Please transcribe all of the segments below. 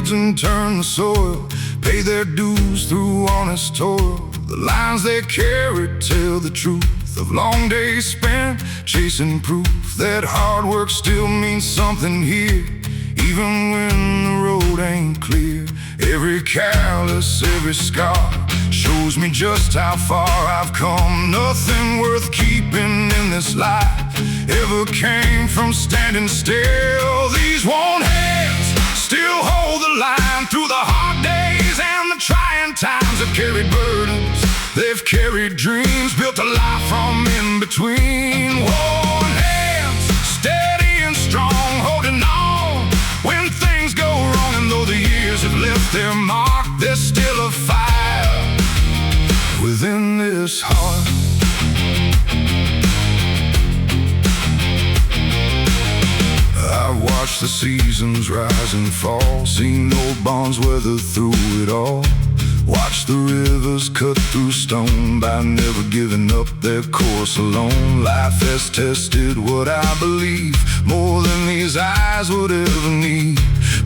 fields and turn the soil, pay their dues through honest toil. The lines they carry tell the truth of long days spent chasing proof that hard work still means something here, even when the road ain't clear. Every callus, every scar shows me just how far I've come. Nothing worth keeping in this life ever came from standing still. These worn hands still hold the line through the hard days and the trying times. Have carried burdens, they've carried dreams, built a life from in between. Worn hands, steady and strong, holding on when things go wrong. And though the years have left their mark, there's still a fire within this heart. I've watched the seasons rise and fall, seen old bonds weather through it all. Watched the rivers cut through stone by never giving up their course alone. Life has tested what I believe more than these eyes would ever need.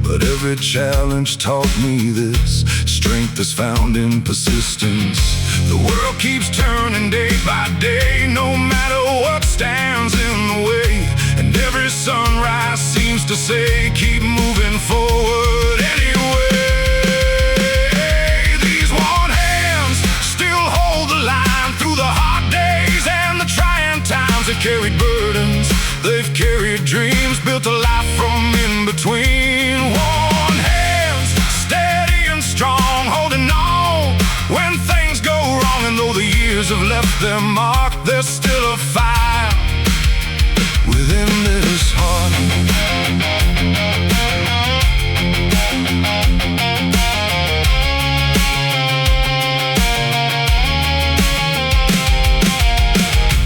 But every challenge taught me this: strength is found in persistence. The world keeps turning day by day, no matter what stands in the way. And every sunrise seems to say, keep moving forward anyway. These worn hands still hold the line through the hard days and the trying times. They've carried burdens, they've carried dreams, built a life from in between. Worn hands, steady and strong, holding on when things go wrong. And though the years have left their mark, there's still a fire within this heart.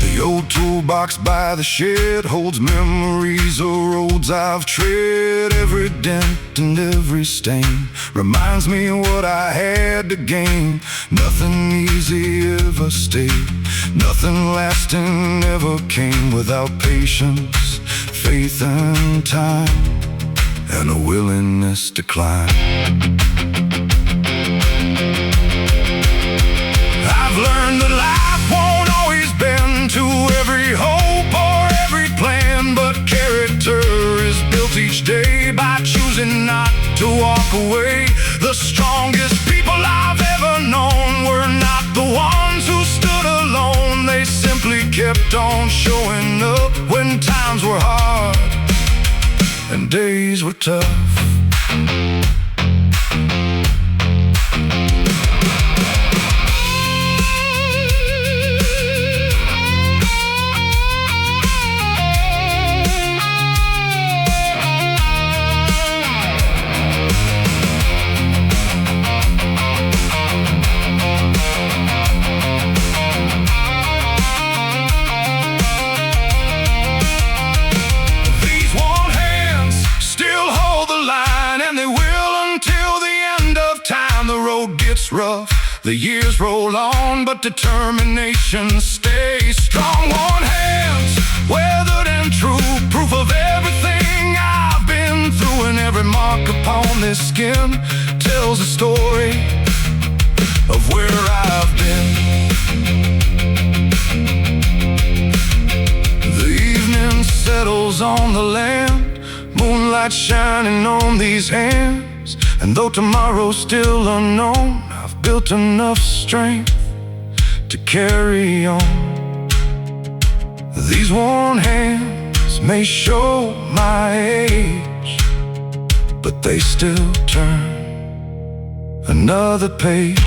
The old toolbox by the shed holds memories of roads I've tread. Every dent and every stain reminds me of what I had to gain. Nothing easy ever stayed, nothing lasting ever came without patience, faith and time, and a willingness to climb. I've learned that life won't always bend to every hope or every plan, but character is built each day by choosing not to walk away. The strongest people I've ever known were not the ones who stood alone. They simply kept on showing up when times were hard and days were tough. Rough, the years roll on, but determination stays strong. Worn hands, weathered and true, proof of everything I've been through. And every mark upon this skin tells a story of where I've been. The evening settles on the land, moonlight shining on these hands. And though tomorrow's still unknown, I've built enough strength to carry on. These worn hands may show my age, but they still turn another page.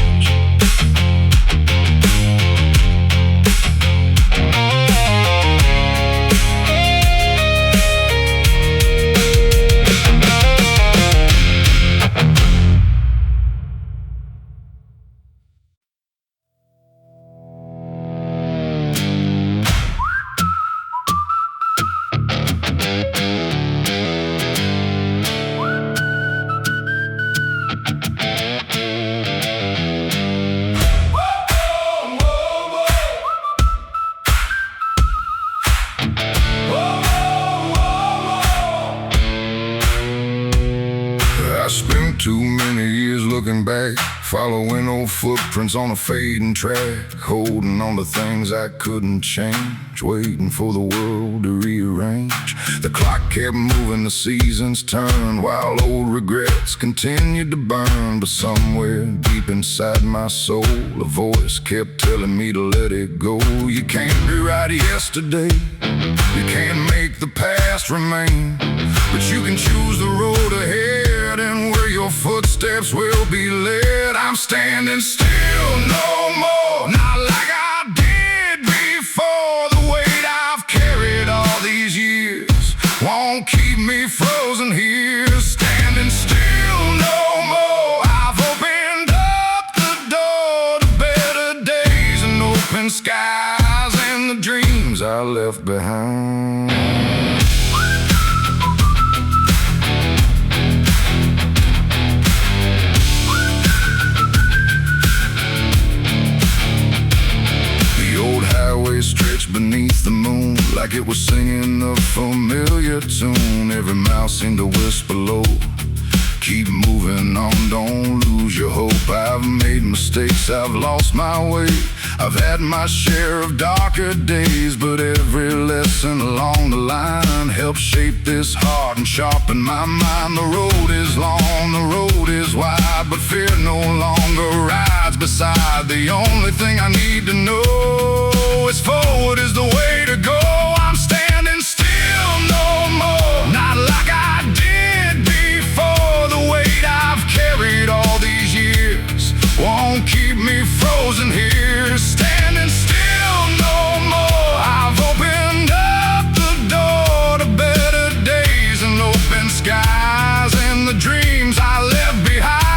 many years looking back, following old footprints on a fading track, holding on to things I couldn't change, waiting for the world to rearrange. The clock kept moving, the seasons turned, while old regrets continued to burn. But somewhere deep inside my soul, a voice kept telling me to let it go. You can't rewrite yesterday, you can't make the past remain, but you can choose the road ahead and where your footsteps will be led. I'm standing still no more, not like I did before. The weight I've carried all these years won't keep me frozen here. Standing still no more, I've opened up the door to better days and open skies and the dreams I left behind. Stretched beneath the moon like it was singing a familiar tune. Every mouth seemed to whisper low, keep moving on, don't lose your hope. I've made mistakes, I've lost my way, I've had my share of darker days, but every lesson along the line helped shape this heart and sharpen my mind. The road is long, the road is wide, but fear no longer rides beside. The only thing I need to know is forward is the way to go. I'm standing still no more, not like I did before. The weight I've carried all these years won't keep me frozen here. Standing still no more, I've opened up the door to better days and open skies and the dreams I left behind.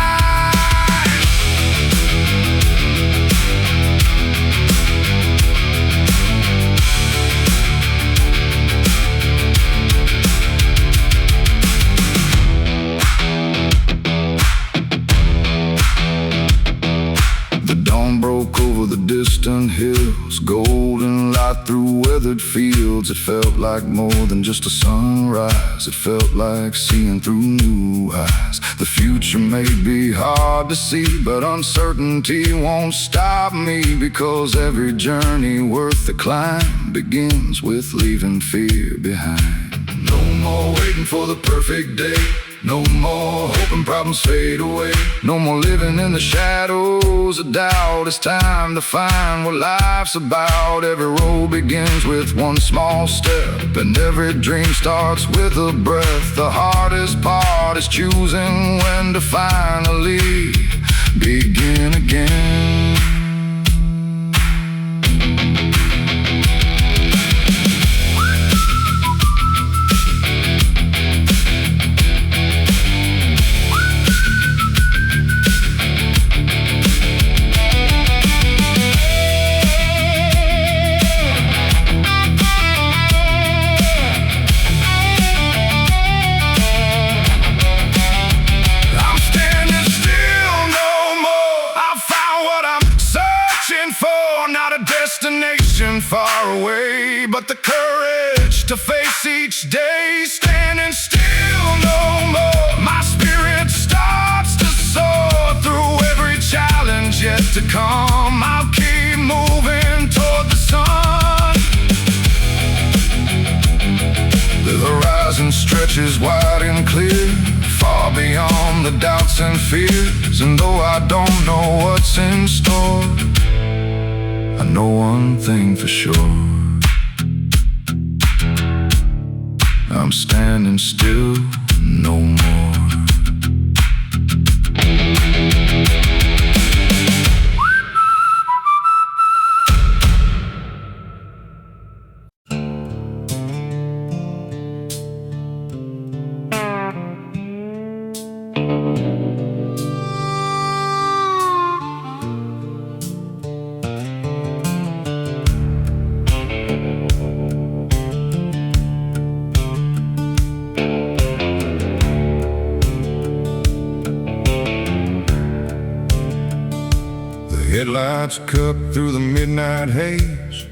The distant hills, golden light through weathered fields. It felt like more than just a sunrise, it felt like seeing through new eyes. The future may be hard to see, but uncertainty won't stop me, because every journey worth the climb begins with leaving fear behind. No more waiting for the perfect day, no more hoping problems fade away, no more living in the shadows of doubt. It's time to find what life's about. Every road begins with one small step, and every dream starts with a breath. The hardest part is choosing when to finally begin again. Destination far away, but the courage to face each day. Standing still no more, my spirit starts to soar through every challenge yet to come. I'll keep moving toward the sun. The horizon stretches wide and clear, far beyond the doubts and fears. And though I don't know what's in store, I know one thing for sure, I'm standing still no more. Headlights cut through the midnight haze.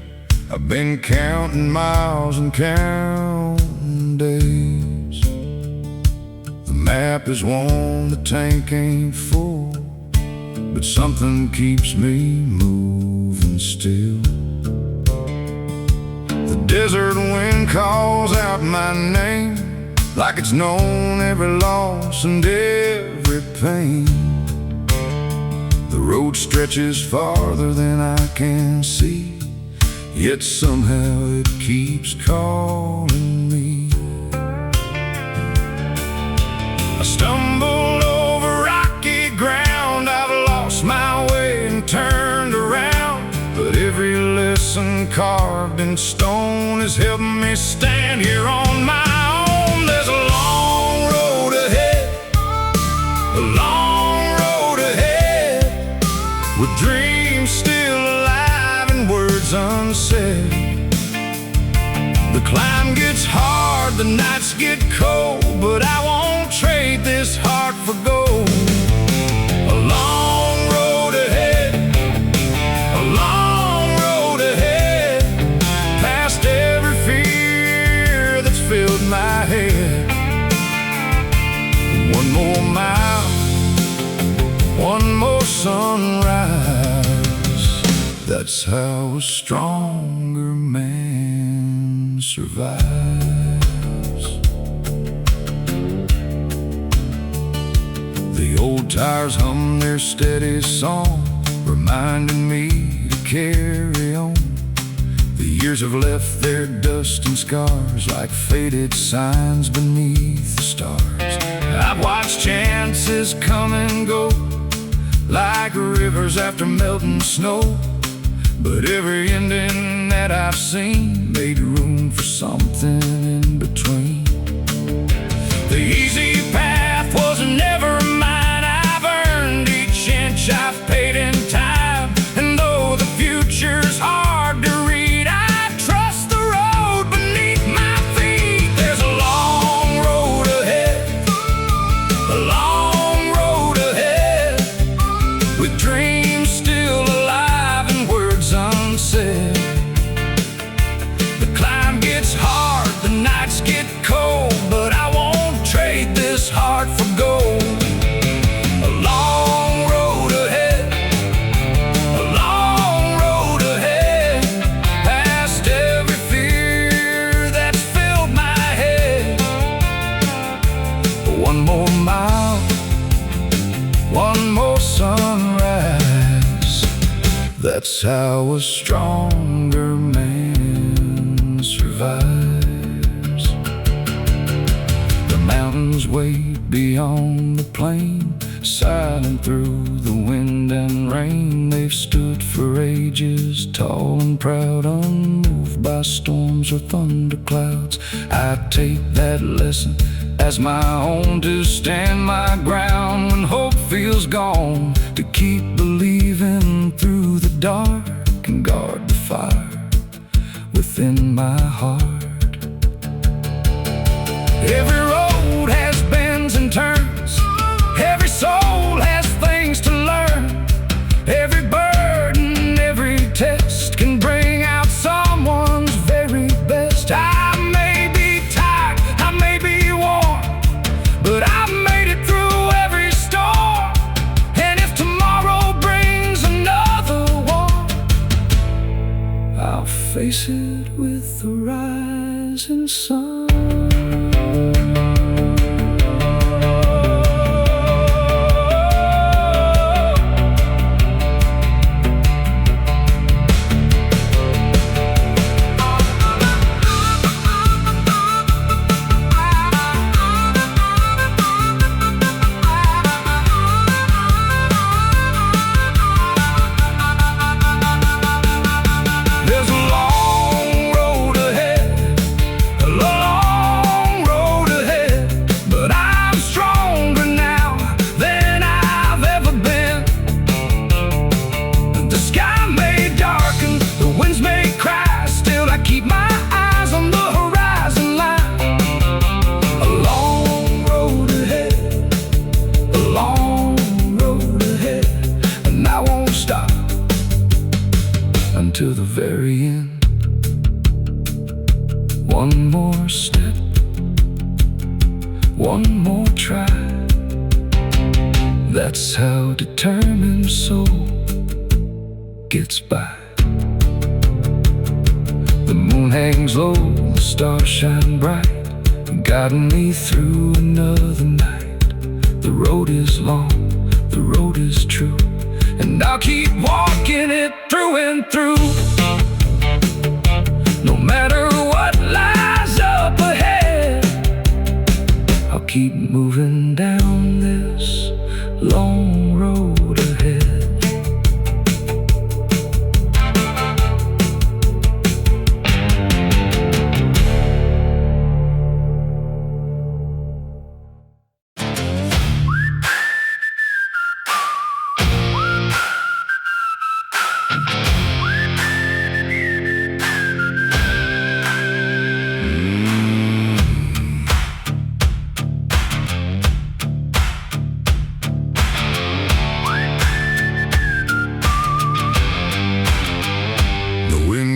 I've been counting miles and counting days. The map is one, the tank ain't full, but something keeps me moving still. The desert wind calls out my name, like it's known every loss and every pain. The road stretches farther than I can see, yet somehow it keeps calling me. I stumbled over rocky ground, I've lost my way and turned around, but every lesson carved in stone has helped me stand here on my own. There's a long road ahead, a long road ahead, with dreams still alive and words unsaid. The climb gets hard, the nights get cold, but I won't trade this heart for gold. A long road ahead, a long road ahead, past every fear that's filled my head. One more mile, one more sunrise, that's how a stronger man survives. The old tires hum their steady song, reminding me to carry on. The years have left their dust and scars, like faded signs beneath the stars. I've watched chances come and go, like rivers after melting snow, but every ending that I've seen made room for something in between. The easy path was never mine, I've earned each inch I've paid in time, and though the future's hard to read, I trust the road beneath my feet. There's a long road ahead, a long road ahead, with dreams still alive and words unsaid. The climb gets hard, the nights get cold, but I won't trade this heart for gold. A long road ahead, a long road ahead, past every fear that's filled my head. One more mile, one more sunrise, that's how a stronger man survives. The mountains wait beyond the plain, silent through the wind and rain. They've stood for ages, tall and proud, unmoved by storms or thunderclouds. I take that lesson as my own, to stand my ground when hope feels gone, to keep believing through the dark and guard the fire within my heart. Every road has bends and turns, every soul has things to learn, every burden, every test can bring out someone's very best. I may be tired, I may be worn, but I've made it through every storm, and if tomorrow brings another one, I'll face it with the rising sun. There's a long road ahead, a long road ahead, but I'm stronger now than I've ever been. The sky may darken, the winds may cry, still I keep my eyes on the horizon line. A long road ahead, a long road ahead, and I won't stop until the very end. One more step, one more try. That's how determined soul gets by. The moon hangs low, the stars shine bright, guiding me through another night. The road is long, the road is true, and I'll keep walking it through and through. No matter what lies up ahead, I'll keep moving down this long road ahead.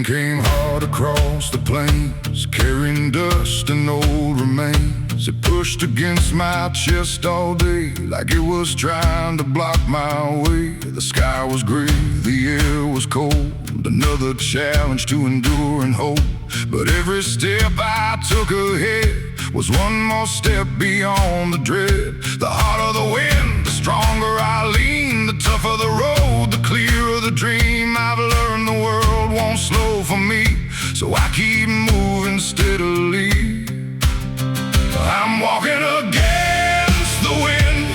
Came hard across the plains, carrying dust and old remains. It pushed against my chest all day, like it was trying to block my way. The sky was gray, the air was cold, another challenge to endure and hope. But every step I took ahead was one more step beyond the dread. The harder the wind, the stronger I lean, the tougher the road, the clearer the dream. I've learned the world won't slow for me, so I keep moving steadily. I'm walking against the wind,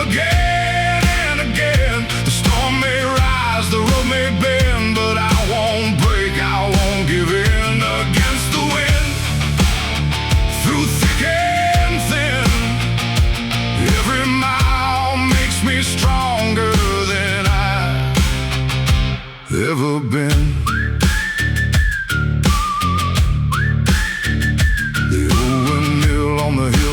again and again. The storm may rise, the road may bend, but I won't break, I won't give in. Against the wind, through thick and thin, every mile makes me stronger than I've ever been.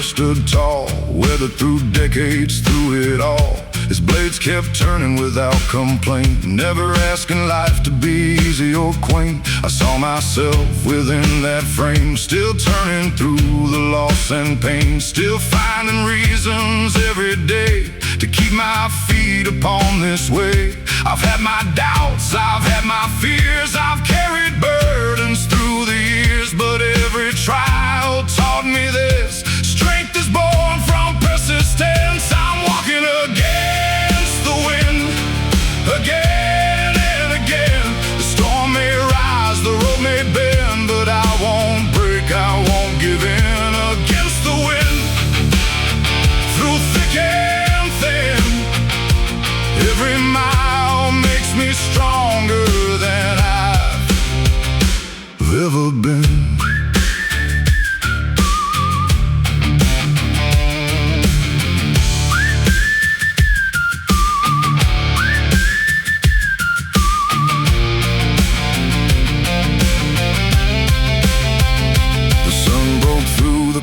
Stood tall, weathered through decades, through it all. His blades kept turning without complaint, never asking life to be easy or quaint. I saw myself within that frame, still turning through the loss and pain, still finding reasons every day to keep my feet upon this way. I've had my doubts, I've had my fears, I've carried burdens through the years, but every trial taught me this: strength is born from persistence. I'm walking against the wind, again and again. The storm may rise, the road may bend, but I won't break, I won't give in. Against the wind, through thick and thin, every mile makes me stronger than I've ever been.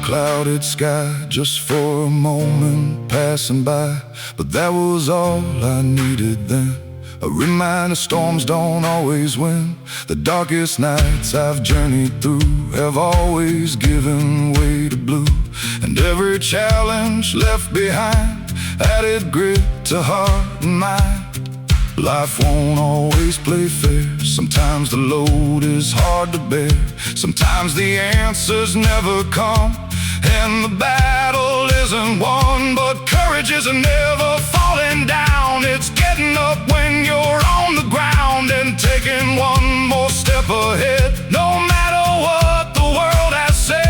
Clouded sky, just for a moment passing by, but that was all I needed then. A reminder storms don't always win. The darkest nights I've journeyed through have always given way to blue, and every challenge left behind added grit to heart and mind. Life won't always play fair. Sometimes the load is hard to bear, sometimes the answers never come, and the battle isn't won. But courage isn't never falling down, it's getting up when you're on the ground and taking one more step ahead, no matter what the world has said.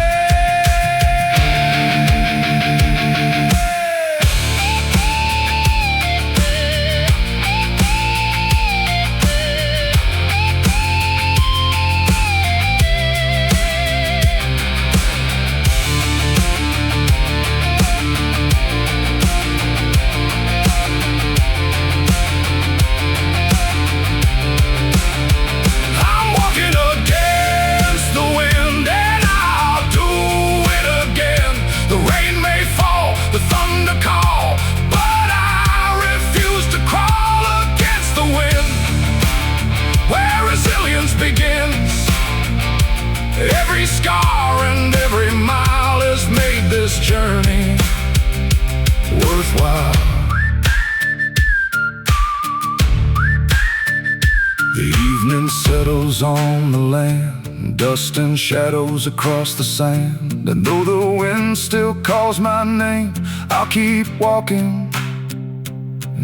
Rain settles on the land, dust and shadows across the sand. And though the wind still calls my name, I'll keep walking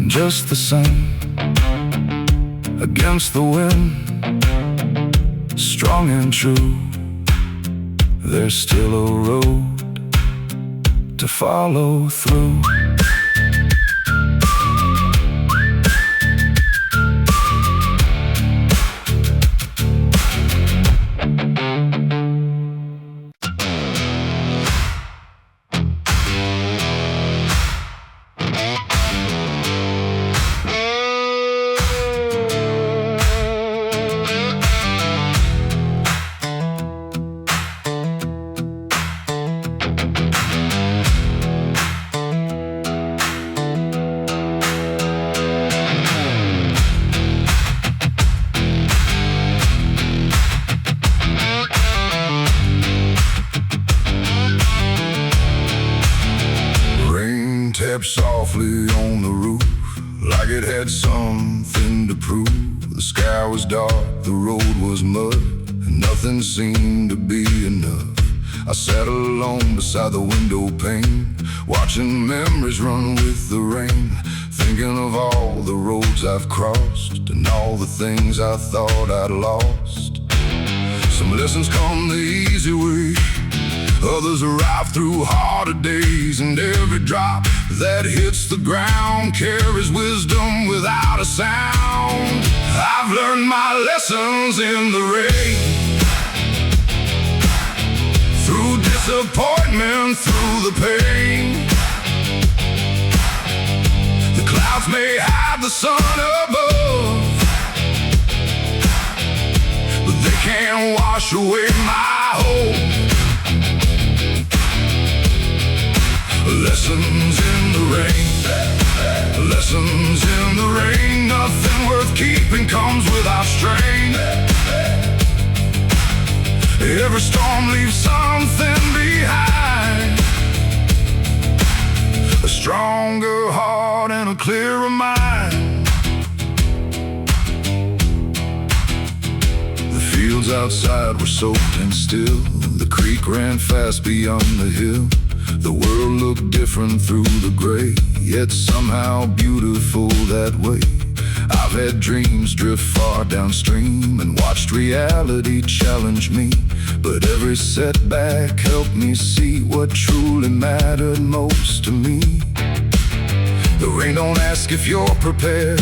just the same. Against the wind, strong and true, there's still a road to follow through. Tapped softly on the roof, like it had something to prove. The sky was dark, the road was mud, and nothing seemed to be enough. I sat alone beside the window pane, watching memories run with the rain, thinking of all the roads I've crossed and all the things I thought I'd lost. Some lessons come the easy way, others arrive through harder days, and every drop that hits the ground carries wisdom without a sound. I've learned my lessons in the rain, through disappointment, through the pain. The clouds may hide the sun above, but they can't wash away my hope. Lessons in the rain, lessons in the rain. Nothing worth keeping comes without strain. Every storm leaves something behind, a stronger heart and a clearer mind. The fields outside were soaked and still, the creek ran fast beyond the hill. The world looked different through the gray, yet somehow beautiful that way. I've had dreams drift far downstream and watched reality challenge me, but every setback helped me see what truly mattered most to me. The rain don't ask if you're prepared,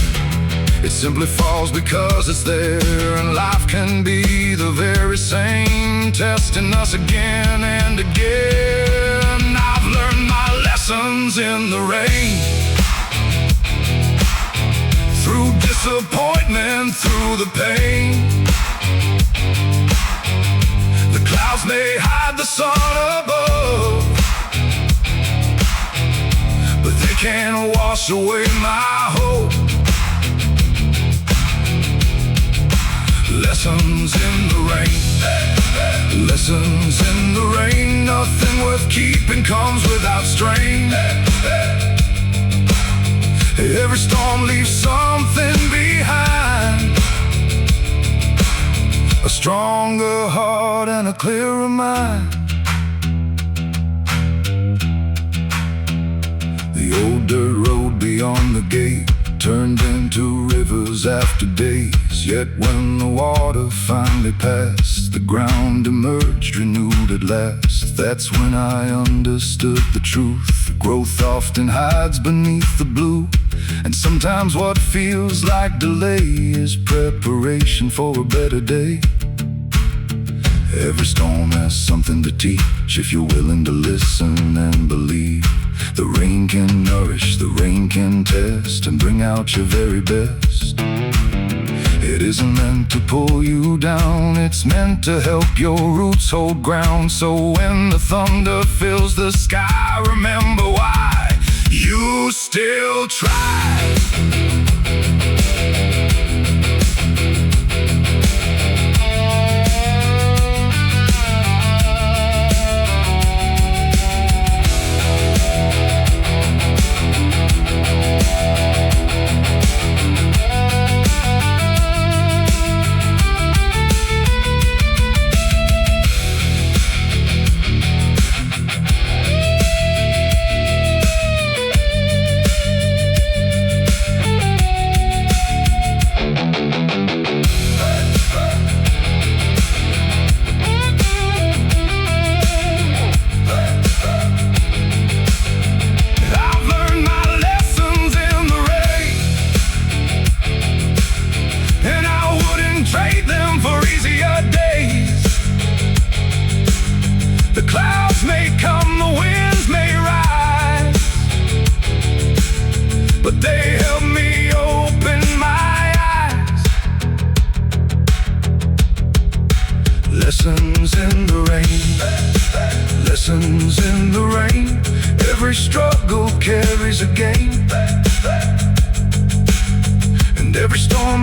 it simply falls because it's there. And life can be the very same, testing us again and again. I've learned my lessons in the rain, through disappointment, through the pain. The clouds may hide the sun above, but they can't wash away my hope. Lessons in the rain, lessons in the rain. Nothing worth keeping comes without strain. Every storm leaves something behind, a stronger heart and a clearer mind. The old dirt road beyond the gate turned into rivers after days. Yet when the water finally passed, the ground emerged renewed at last. That's when I understood the truth. Growth often hides beneath the blue, and sometimes what feels like delay is preparation for a better day. Every storm has something to teach if you're willing to listen and believe. The rain can nourish, the rain can test and bring out your very best. It isn't meant to pull you down, it's meant to help your roots hold ground. So when the thunder fills the sky, remember why you still try.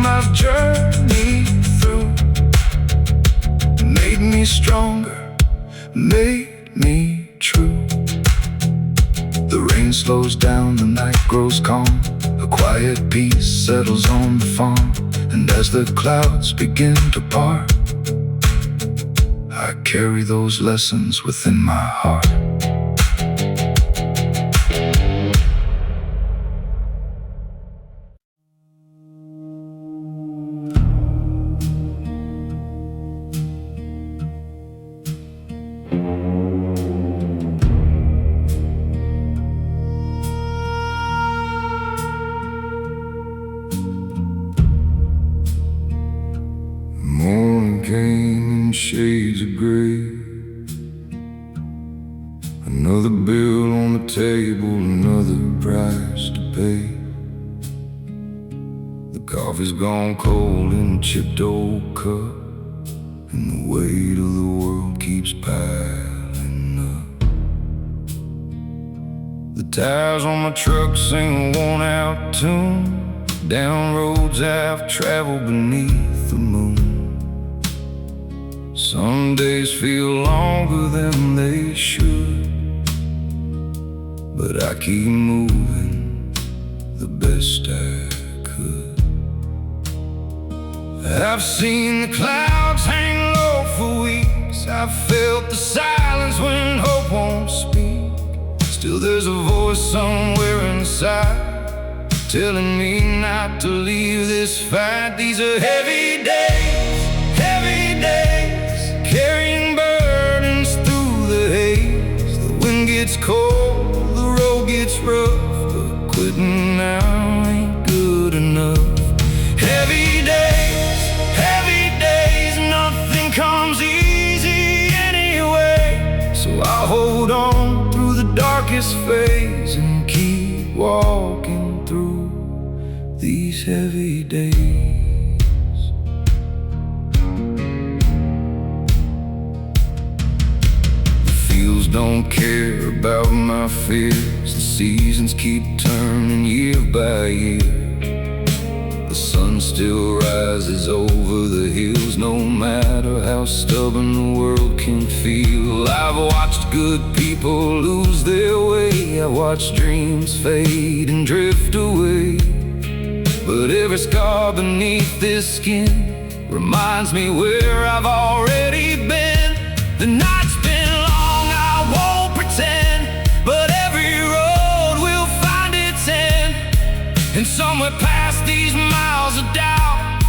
I've journeyed through made me stronger, made me true. The rain slows down, the night grows calm, a quiet peace settles on the farm. And as the clouds begin to part, I carry those lessons within my heart. Morning came in shades of gray, another bill on the table, another price to pay. The coffee's gone cold in a chipped old cup, and the weight of the world keeps piling up. The tires on my truck sing a worn-out tune, down roads I've traveled beneath the moon. Some days feel longer than they should, but I keep moving the best I could. I've seen the clouds hang low for weeks, I've felt the silence when hope won't speak. Still there's a voice somewhere inside telling me not to leave this fight. These are heavy days, carrying burdens through the haze. The wind gets cold, the road gets rough, but quitting now ain't good enough. Heavy days, nothing comes easy anyway. So I'll hold on through the darkest phase and keep walking through these heavy days. Don't care about my fears. The seasons keep turning year by year. The sun still rises over the hills, no matter how stubborn the world can feel. I've watched good people lose their way, I watched dreams fade and drift away. But every scar beneath this skin reminds me where I've already been. The night's been long, I won't pretend, but every road will find its end. And somewhere past these miles of doubt,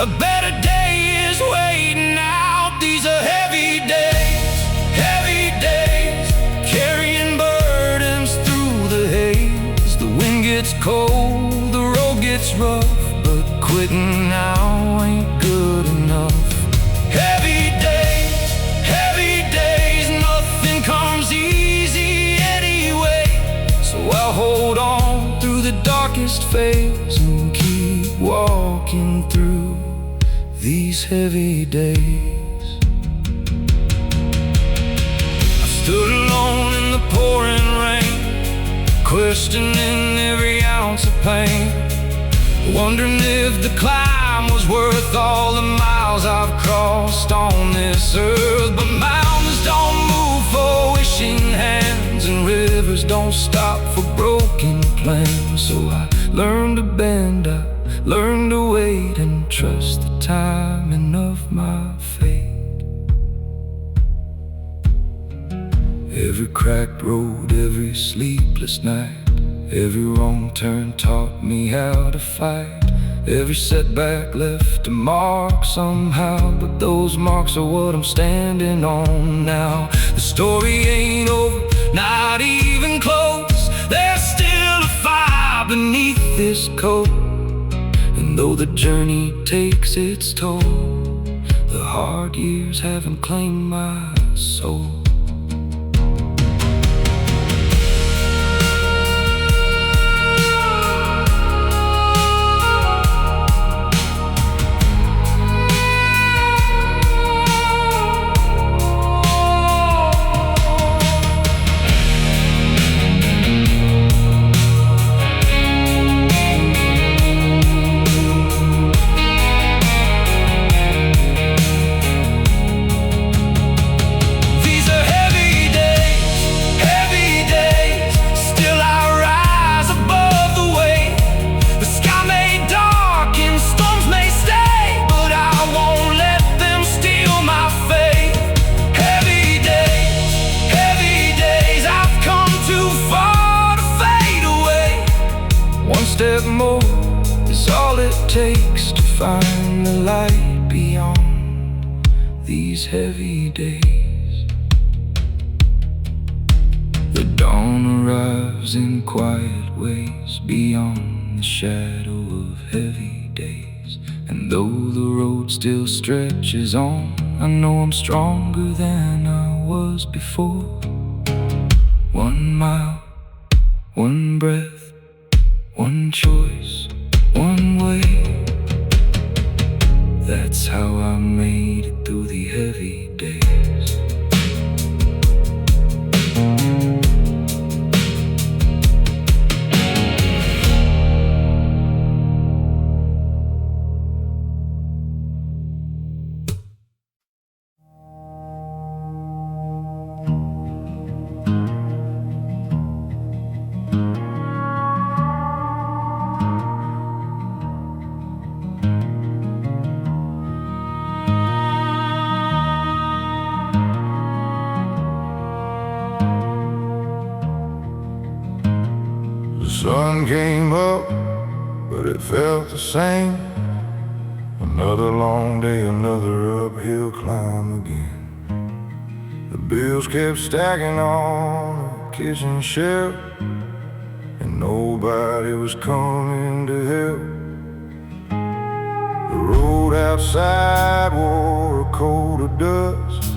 a better day is waiting out. These are heavy days, carrying burdens through the haze. The wind gets cold, the road gets rough, but quitting now ain't good enough. Heavy days, nothing comes easy anyway. So I'll hold on through the darkest phase and keep walking through these heavy days. I stood alone in the pouring rain, questioning every ounce of pain, wondering if the climb was worth all the miles I've crossed on this earth. But mountains don't move for wishing hands, and rivers don't stop for broken plans. So I learned to bend, I learned to wait and trust the timing of my fate. Every cracked road, every sleepless night, every wrong turn taught me how to fight. Every setback left a mark somehow, but those marks are what I'm standing on now. The story ain't over, not even close. There's still a fire beneath this coat, and though the journey takes its toll, the hard years haven't claimed my soul. takes to find the light beyond these heavy days. The dawn arrives in quiet ways beyond the shadow of heavy days. And though the road still stretches on, I know I'm stronger than I was before. 1 mile, 1 breath, 1 choice, 1 way. That's how I made it through the heavy days. The sun came up, but it felt the same. Another long day, another uphill climb again. The bills kept stacking on the kitchen shelf, and nobody was coming to help. The road outside wore a coat of dust,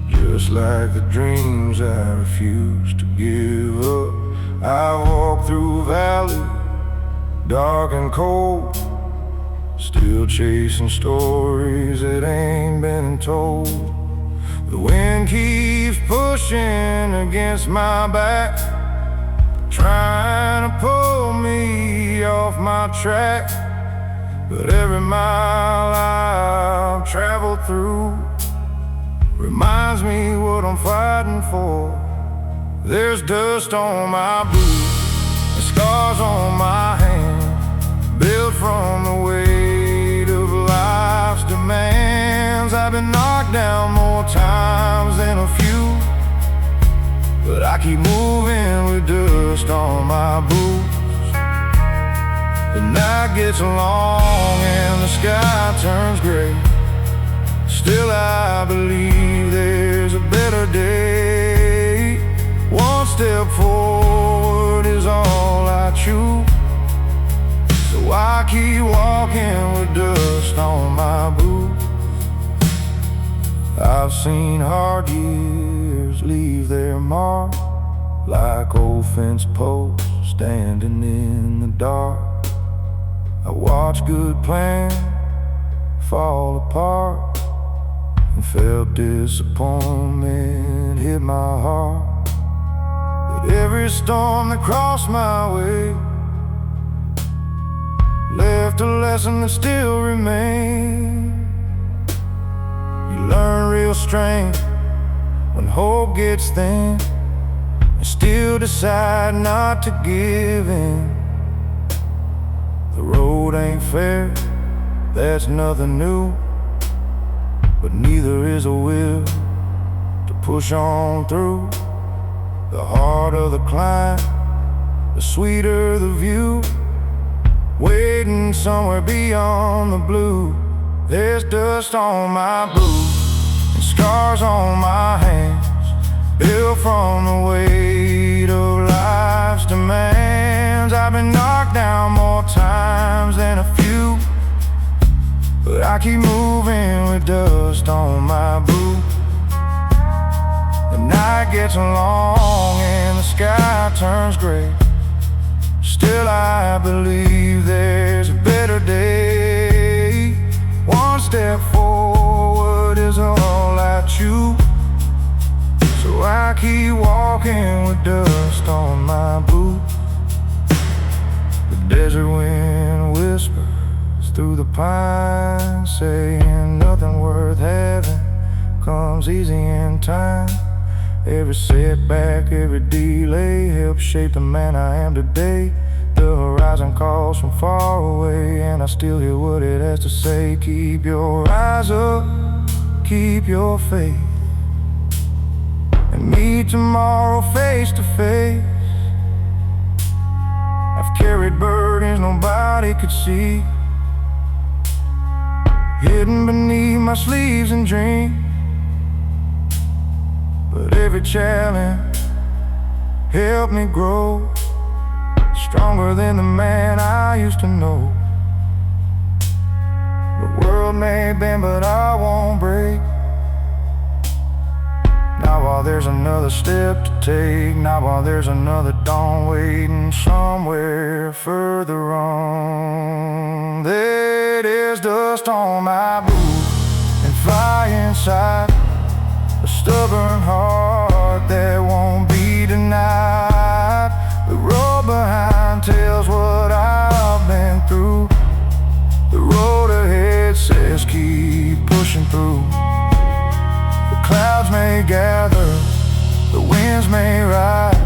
just like the dreams I refused to give up. I walk through a valley, dark and cold, still chasing stories that ain't been told. The wind keeps pushing against my back, trying to pull me off my track. But every mile I've traveled through reminds me what I'm fighting for. There's dust on my boots and scars on my hands, built from the weight of life's demands. I've been knocked down more times than a few, but I keep moving with dust on my boots. The night gets long and the sky turns gray, still I believe there's a better day. 1 step forward is all I choose, so I keep walking with dust on my boots. I've seen hard years leave their mark, like old fence posts standing in the dark. I watched good plans fall apart and felt disappointment hit my heart. But every storm that crossed my way left a lesson that still remains. You learn real strength when hope gets thin, and still decide not to give in. The road ain't fair, that's nothing new, but neither is a will to push on through. The harder the climb, the sweeter the view, waiting somewhere beyond the blue. There's dust on my boots and scars on my hands, built from the weight of life's demands. I've been knocked down more times than a few, but I keep moving with dust on my boots. The night gets long and the sky turns gray, still I believe there's a better day. 1 step forward is all I choose, so I keep walking with dust on my boots. The desert wind whispers through the pines, saying nothing worth having comes easy in time. Every setback, every delay helps shape the man I am today. The horizon calls from far away, and I still hear what it has to say. Keep your eyes up, keep your faith, and meet tomorrow face to face. I've carried burdens nobody could see, hidden beneath my sleeves and dreams. But every challenge helped me grow, stronger than the man I used to know. The world may bend, but I won't break. Not while there's another step to take, not while there's another dawn waiting somewhere further on. There's dust on my boots and fire inside, a stubborn heart that won't be denied. The road behind tells what I've been through. The road ahead says keep pushing through. The clouds may gather, the winds may ride,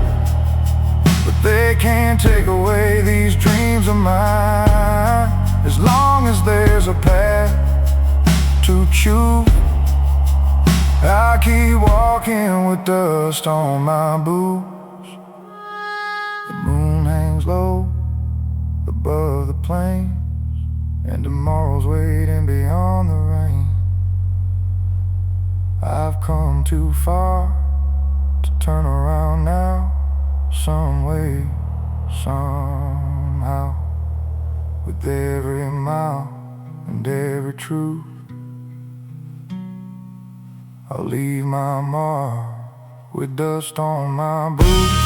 but they can't take away these dreams of mine. As long as there's a path to choose, I keep walking with dust on my boots. The moon hangs low above the plains, and tomorrow's waiting beyond the rain. I've come too far to turn around now, some way, somehow. With every mile and every truth, I'll leave my mark with dust on my boots.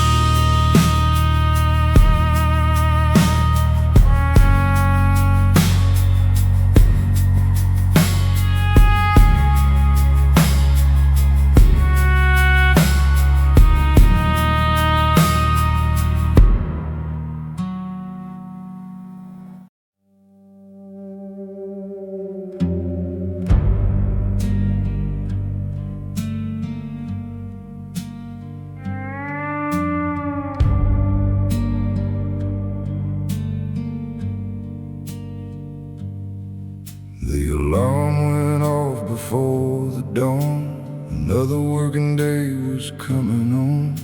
The alarm went off before the dawn. Another working day was coming on.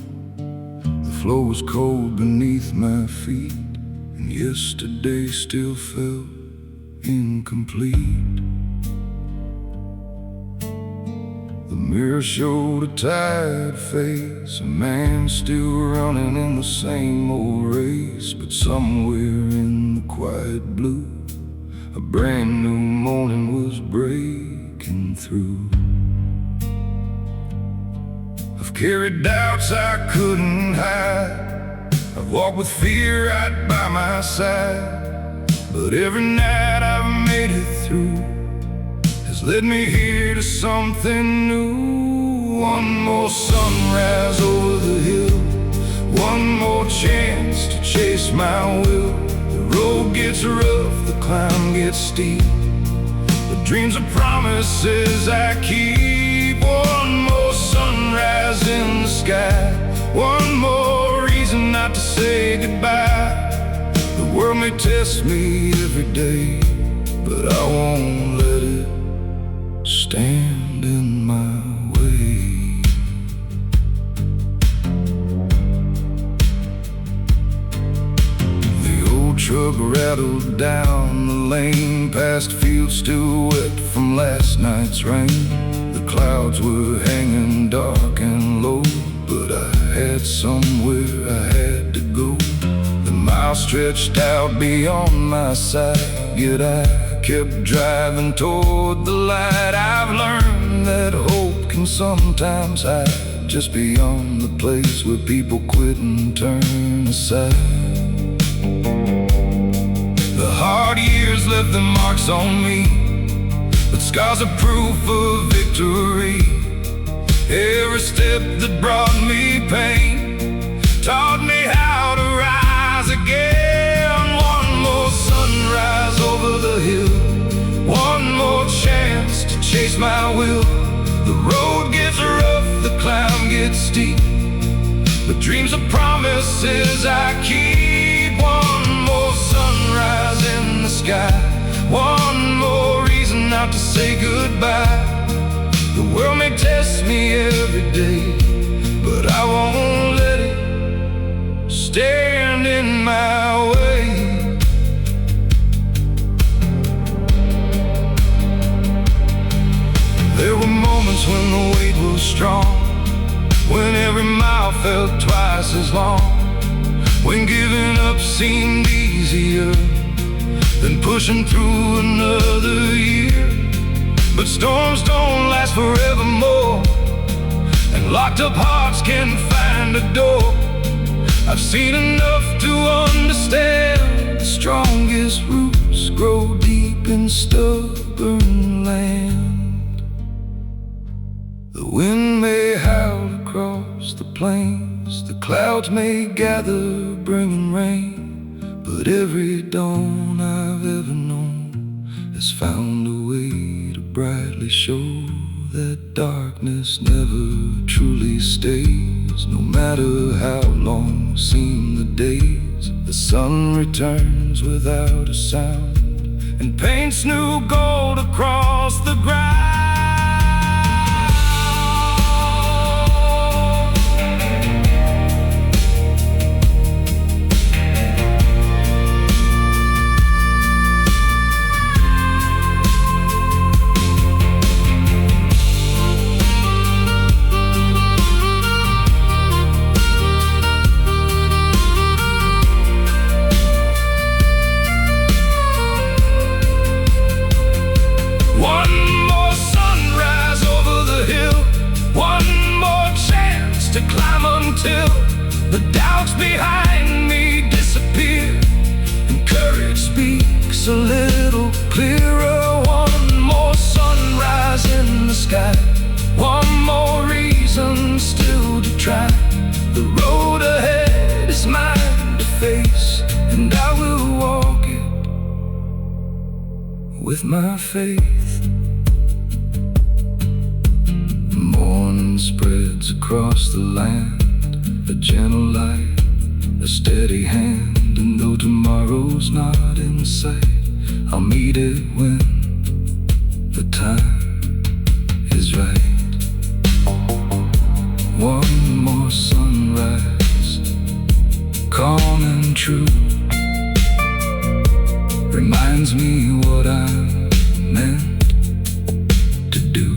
The floor was cold beneath my feet, and yesterday still felt incomplete. The mirror showed a tired face, a man still running in the same old race. But somewhere in the quiet blue, a brand new morning was breaking through. I've carried doubts I couldn't hide, I've walked with fear right by my side. But every night I've made it through has led me here to something new. One more sunrise over the hill, one more chance to chase my will. The road gets rough, the climb gets steep, the dreams are promises I keep. One more sunrise in the sky, one more reason not to say goodbye. The world may test me every day, but I won't let it stand in my way. Truck rattled down the lane, past fields still wet from last night's rain. The clouds were hanging dark and low, but I had somewhere I had to go. The miles stretched out beyond my sight, yet I kept driving toward the light. I've learned that hope can sometimes hide just beyond the place where people quit and turn aside. The hard years left their marks on me, but scars are proof of victory. Every step that brought me pain taught me how to rise again. One more sunrise over the hill, one more chance to chase my will. The road gets rough, the climb gets steep, but dreams are promises I keep. One more sunrise in the sky, one more reason not to say goodbye. The world may test me every day, but I won't let it stand in my way. strong, when every mile felt twice as long, when giving up seemed easier than pushing through another year. But storms don't last forevermore, and locked up hearts can find a door. I've seen enough to understand the strongest roots grow deep in stubborn land. The wind may howl across the plains, the clouds may gather bringing rain, but every dawn I've ever known has found a way to brightly show that darkness never truly stays. No matter how long seem the days, the sun returns without a sound and paints new gold across the ground. To climb until the doubts behind me disappear, and courage speaks a little clearer. One more sunrise in the sky, one more reason still to try. The road ahead is mine to face, and I will walk it with my faith. Morning spreads across the land, a gentle light, a steady hand. And though tomorrow's not in sight, I'll meet it when the time is right. One more sunrise, calm and true, reminds me what I'm meant to do.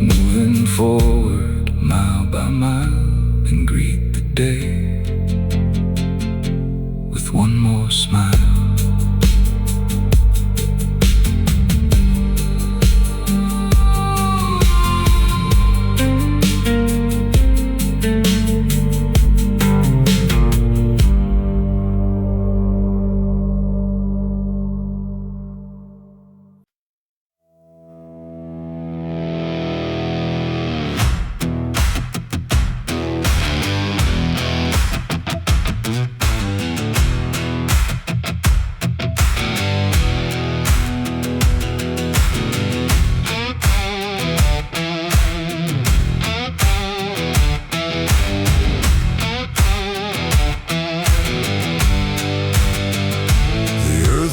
Moving forward mile by mile, and greet the day with one more smile.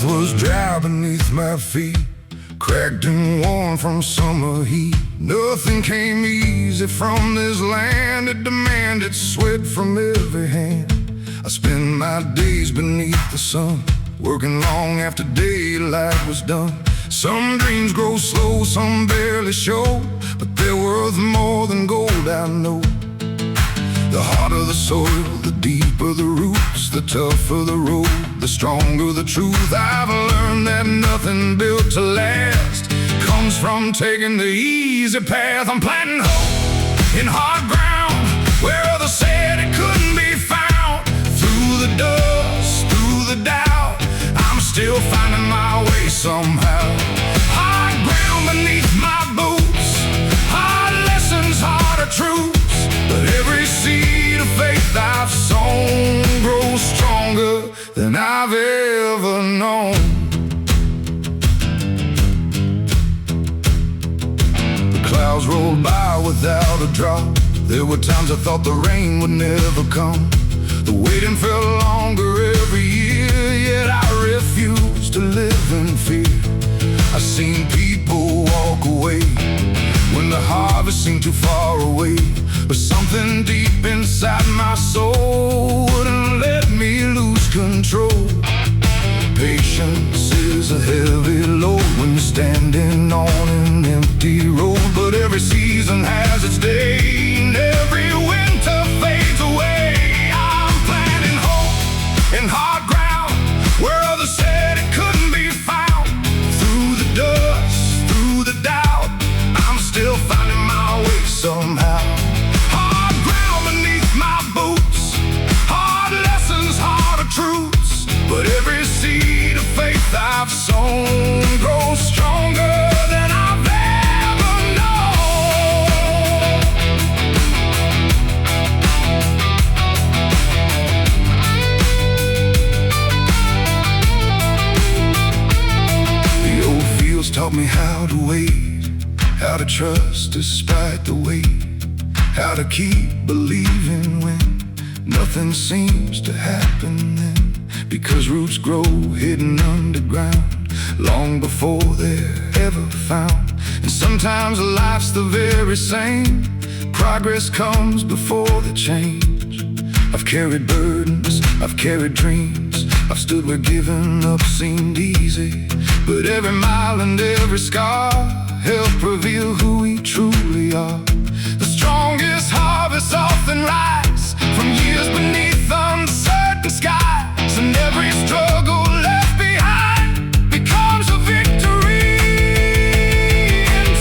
Was dry beneath my feet, cracked and worn from summer heat. Nothing came easy from this land, it demanded sweat from every hand. I spend my days beneath the sun, working long after daylight was done. Some dreams grow slow, some barely show, but they're worth more than gold, I know. The harder the soil, the deeper the roots, the tougher the road, the stronger the truth. I've learned that nothing built to last comes from taking the easy path. I'm planting hope in hard ground where others said it couldn't be found. Through the dust, through the doubt, I'm still finding my way somehow. Hard ground beneath my boots, hard lessons, harder truths. But every seed of faith I've sown grows stronger than I've ever known. The clouds rolled by without a drop. There were times I thought the rain would never come. The waiting felt longer every year, yet I refused to live in fear. I've seen people walk away when the harvest seemed too far away, but something deep inside my soul wouldn't let me lose control. Patience is a heavy load, when you're standing on an empty road. But every season has its day, and every winter fades away. I'm planting hope in hard ground where others said it couldn't be found. Through the dust, through the doubt, I'm still finding my way somehow. Hard ground beneath my boots, hard lessons, harder truths. But every seed of faith I've sown grows stronger than I've ever known. The old fields taught me how to wait, how to trust despite the weight, how to keep believing when nothing seems to happen then. Because roots grow hidden underground long before they're ever found. And sometimes life's the very same, progress comes before the change. I've carried burdens, I've carried dreams, I've stood where giving up seemed easy. But every mile and every scar help reveal who we truly are. The strongest harvests often rise from years beneath uncertain skies. And every struggle left behind becomes a victory in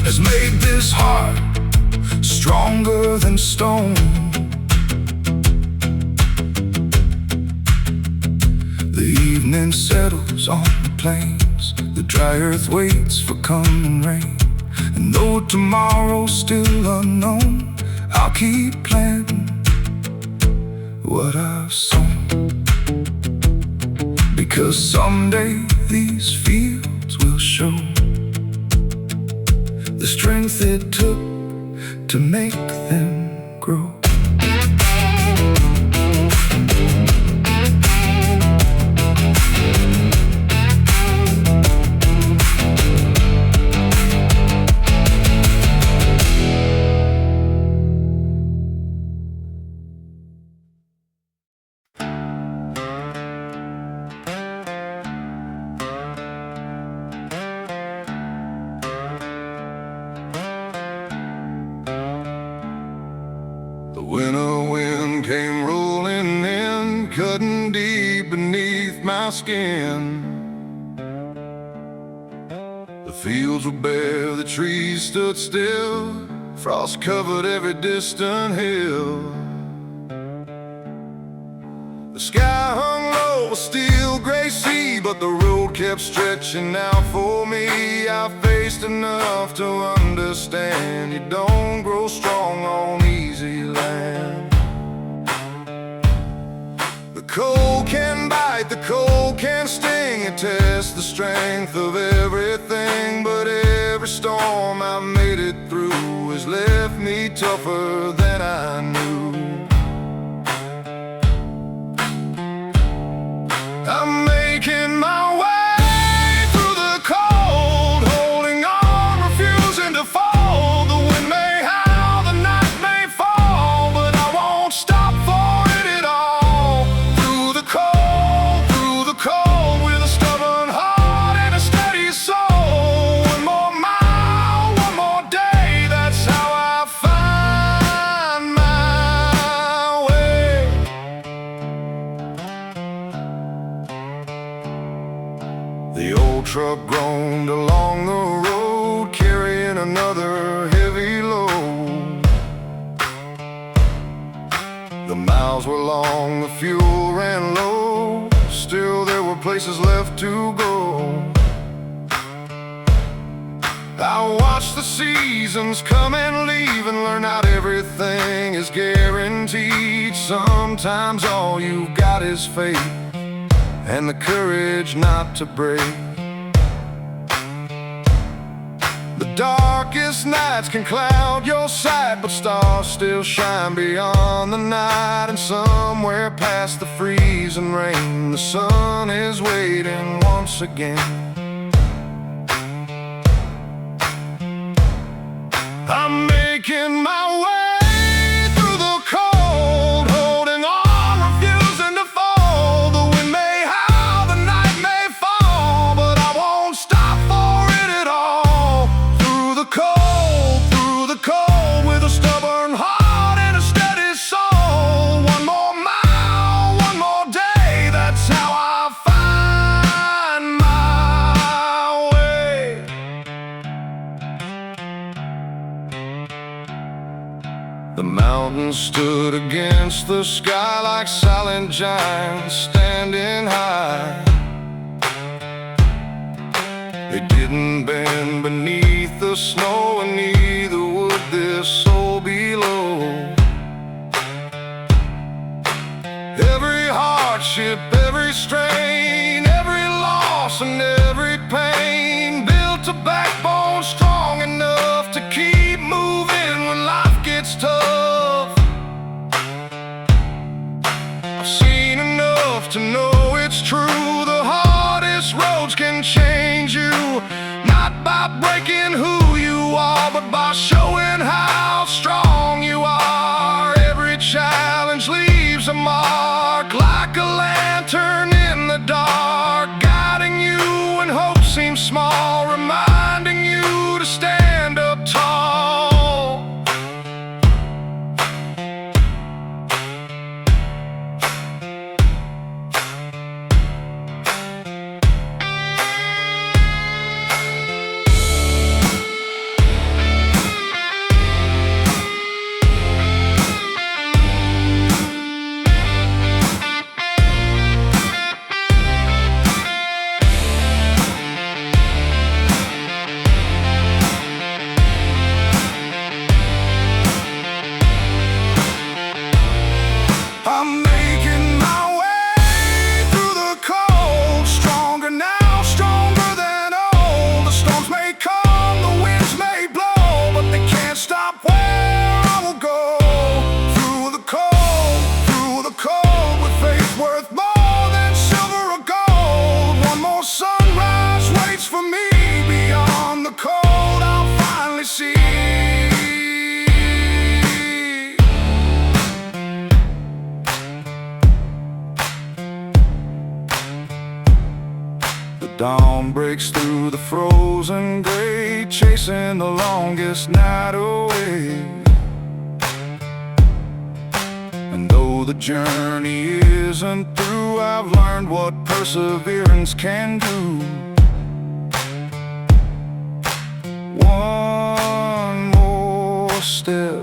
has made this heart stronger than stone. The evening settles on the plains, the dry earth waits for coming rain. And though tomorrow's still unknown, I'll keep planting what I've sown. Because someday these fields will show the strength it took to make them grow. The winter wind came rolling in, cutting deep beneath my skin. The fields were bare, the trees stood still, frost covered every distant hill. The sky hung low, a steel gray sea, but the road kept stretching out for me. I faced enough to understand you don't grow strong on easy land. The cold can bite, the cold can sting, it tests the strength of everything. But every storm I've made it through has left me tougher than I knew. I'm making my way through the cold, holding on, refusing to fold. The wind may howl, the night may fall, but I won't stop for it at all. Through the cold, with a stubborn heart and a steady soul. One more mile, one more day, that's how I find my fuel ran low, still there were places left to go. I watched the seasons come and leave and learn out everything is guaranteed. Sometimes all you've got is faith and the courage not to break. The darkest nights can cloud your sight, but stars still shine beyond the night. And somewhere past the freezing rain, the sun is waiting once again. I'm making my way through the cold, holding on, refusing to fold. The wind may howl, the night may fall, but I won't stop for it at all. Through the cold, with a stubborn heart and a steady soul. One more mile, one more day, that's how I find my way. The mountains stood against the sky like silent giants standing high. They didn't bend beneath the snow, and neither would this soul below. Every hardship, every strain, every loss and every pain built a backbone strong enough to keep moving when life gets tough. I've seen enough to know it's true. The hardest roads can change you, not by breaking who you are, but by showing how strong you are. Every challenge leaves a mark, like a lantern in the dark, guiding you when hope seems small, reminding you to stand up tall. I'm making my way through the cold, stronger now, stronger than old. The storms may come, the winds may blow, but they can't stop where I will go. Through the cold, with faith worth more than silver or gold. One more sunrise waits for me. Beyond the cold, I'll finally see. Dawn breaks through the frozen gray, chasing the longest night away. And though the journey isn't through, I've learned what perseverance can do. One more step,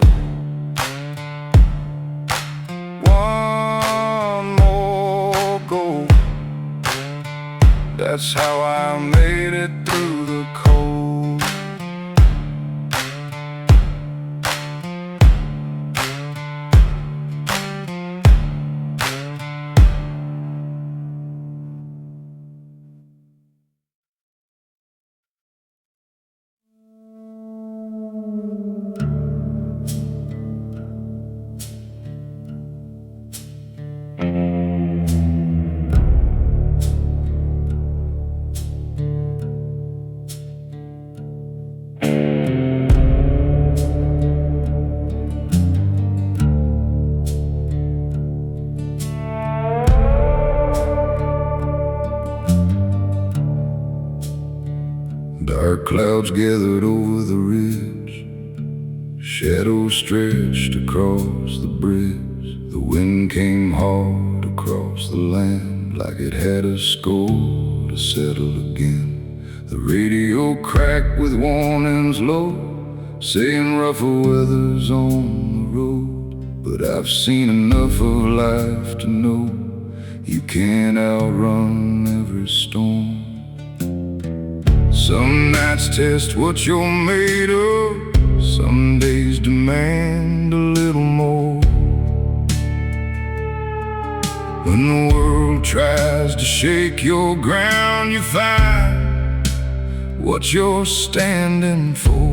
one more goal. That's how I made it through the cold. Dark clouds gathered over the ridge, shadows stretched across the bridge. The wind came hard across the land, like it had a score to settle again. The radio cracked with warnings low, saying rougher weather's on the road. but I've seen enough of life to know you can't outrun every storm. Some nights test what you're made of, some days demand a little more. When the world tries to shake your ground, you find what you're standing for.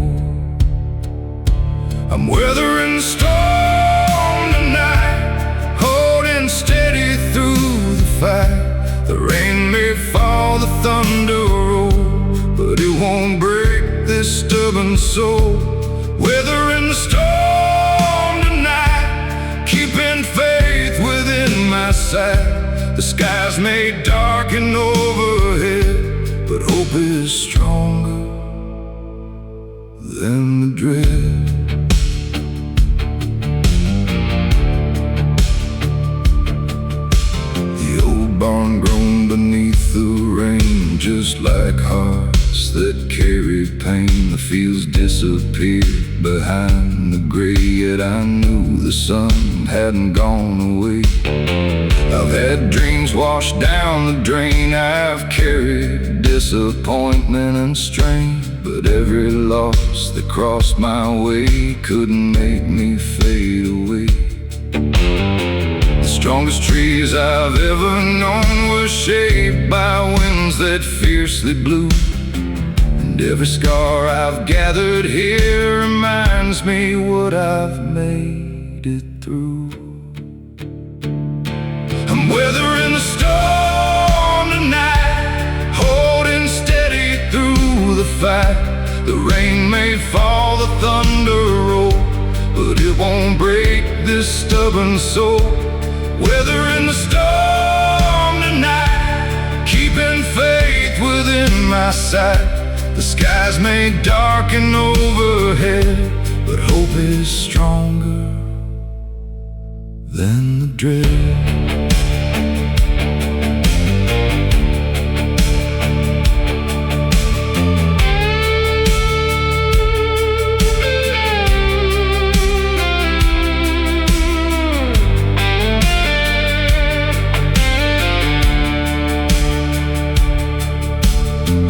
I'm weathering the storm tonight, holding steady through the fight. The rain may fall, the thunder roll, but it won't break this stubborn soul. Weathering the storm tonight, keeping faith within my sight. The skies may darken overhead, but hope is stronger than the dread. The old barn groaned beneath the rain, just like hearts that carry pain. The fields disappeared behind the gray, yet I knew the sun hadn't gone away. I've had dreams washed down the drain, I've carried disappointment and strain, but every loss that crossed my way couldn't make me fade away. The strongest trees I've ever known were shaped by winds that fiercely blew, and every scar I've gathered here reminds me what I've made it through. I'm weathering the storm tonight, holding steady through the fight. The rain may fall, the thunder roll, but it won't break this stubborn soul. Weathering the storm tonight, keeping faith within my sight. The skies may darken overhead, but hope is stronger than the dread.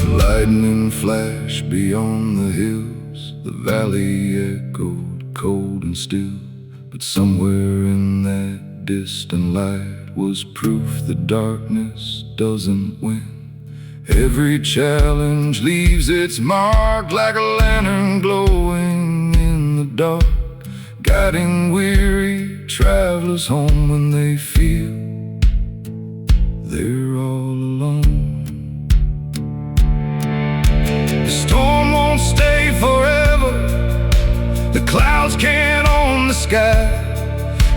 Lightning flashed beyond the hills, the valley echoed cold and still. But somewhere in that distant light was proof that darkness doesn't win. Every challenge leaves its mark like a lantern glowing in the dark, guiding weary travelers home when they feel they're all alone. The storm won't stay forever, the clouds can't own the sky.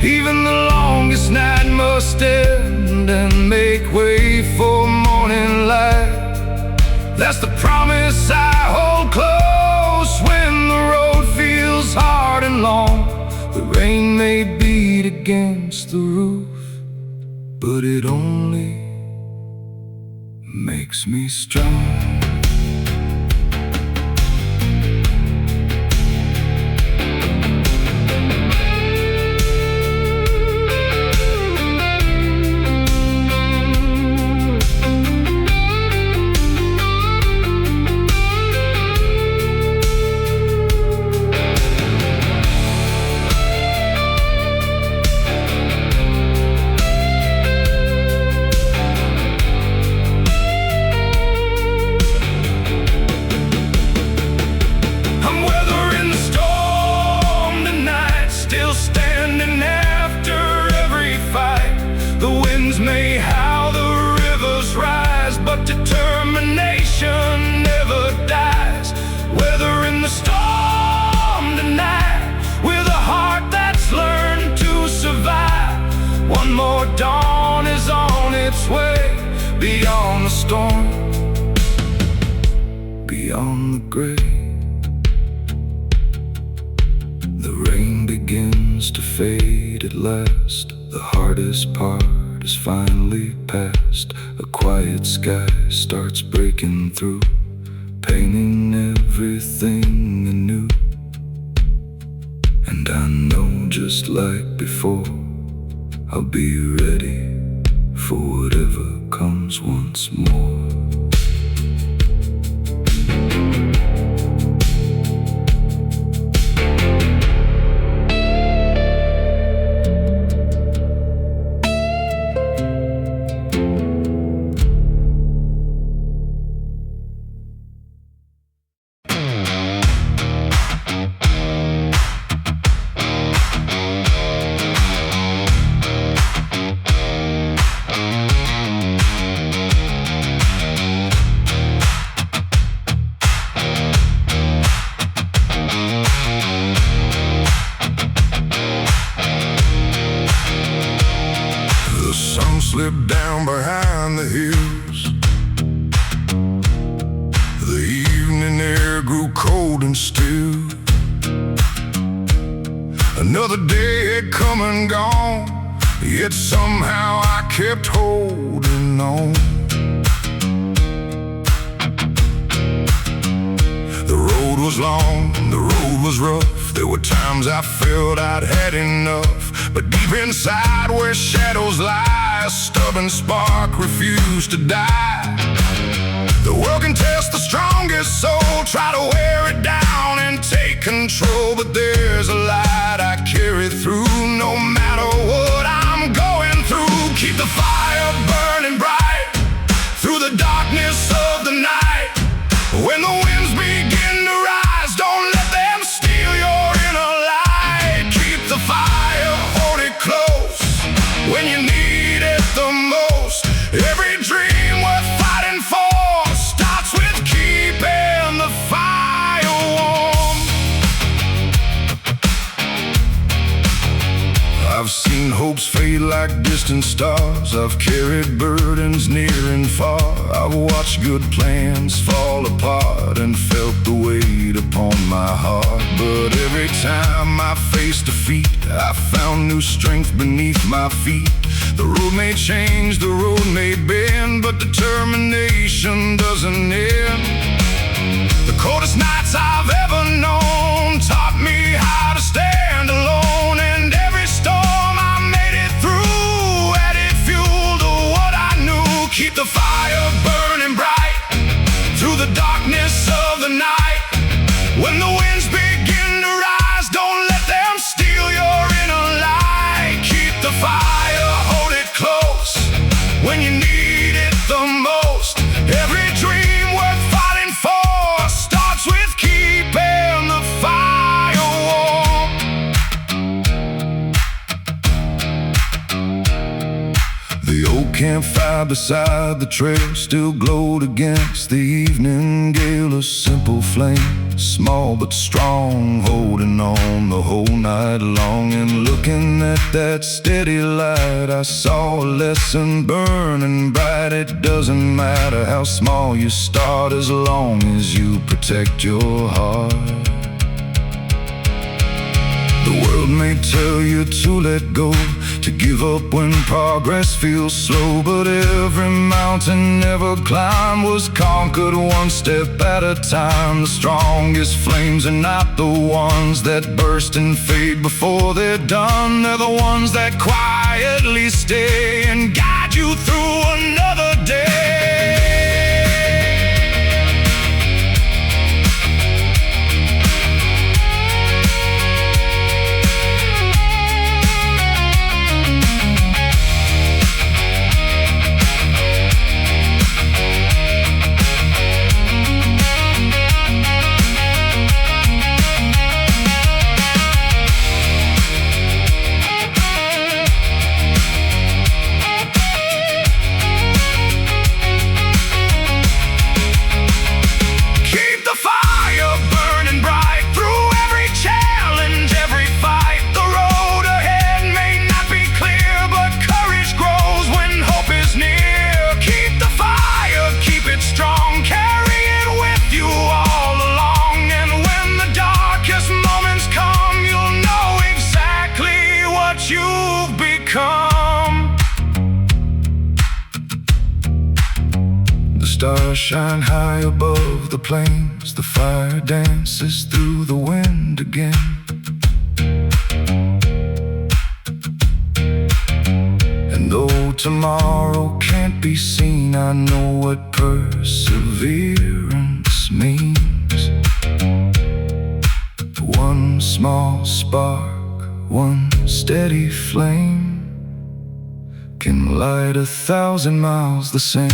Even the longest night must end and make way for morning light. That's the promise I hold close when the road feels hard and long. The rain may beat against the roof, but it only makes me strong. May howl, the rivers rise, but determination never dies. Weathering the storm tonight with a heart that's learned to survive. One more dawn is on its way, beyond the storm, beyond the gray. The rain begins to fade at last, the hardest part is finally past. A quiet sky starts breaking through, painting everything anew. And I know just like before. I'll be ready for whatever comes once more. Slipped down behind the hills. The evening air grew cold and still. Another day had come and gone, yet somehow I kept holding on. The road was long, the road was rough. There were times I felt I'd had enough, but deep inside where shadows lie, a stubborn spark refused to die. The world can test the strongest soul, try to wear it down and take control, but there's a light I carry through no matter what I'm going through. Keep the fire burning bright through the darkness of the night. When the winds begin to rise, don't let them steal your inner light. Keep the fire, hold it close when you need it the most. Every dream worth fighting for starts with keeping the fire warm. I've seen hopes fade like distant stars. I've carried burdens near and far. I've watched good plans fall apart and felt the weight upon my heart. But every time I faced defeat, I found new strength beneath my feet. The road may change, the road may bend, but determination doesn't end. The coldest nights I've ever known taught me how to stand alone, and every storm I made it through added fuel to what I knew. Keep the fire burning bright through the darkness of the night. When the winds begin to rise, don't let them steal your inner light. Keep the fire, hold it close when you need it the most. Every dream worth fighting for starts with keeping the fire warm. The old campfire beside the trail still glowed against the evening gale. A simple flame, small but strong, holding on the whole night long. And looking at that steady light, I saw a lesson burning bright. It doesn't matter how small you start, as long as you protect your heart. The world may tell you to let go, to give up when progress feels slow, but every mountain ever climbed was conquered one step at a time. The strongest flames are not the ones that burst and fade before they're done. They're the ones that quietly stay and guide you through another day. Stars shine high above the plains. The fire dances through the wind again. tomorrow can't be seen. I know what perseverance means. One small spark, one steady flame can light 1,000 miles the same.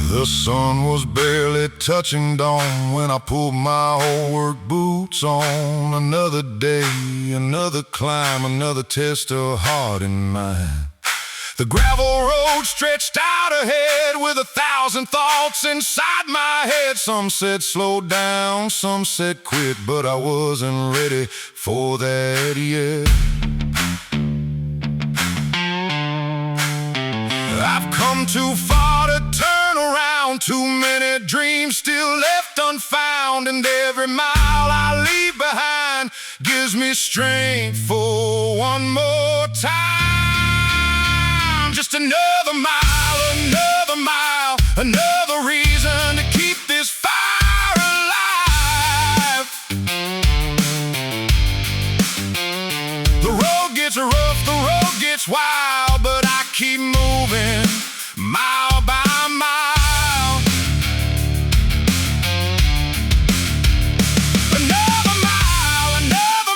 The sun was barely touching dawn when I pulled my old work boots on. Another day, another climb, another test of heart and mind. The gravel road stretched out ahead with 1,000 thoughts inside my head. Some said slow down, some said quit, but I wasn't ready for that yet. I've come too far to turn around, too many dreams still left unfound, and every mile I leave behind gives me strength for one more time. Just another mile, another reason to keep this fire alive. The road gets rough, the road gets wild, but I keep moving mile by mile. Another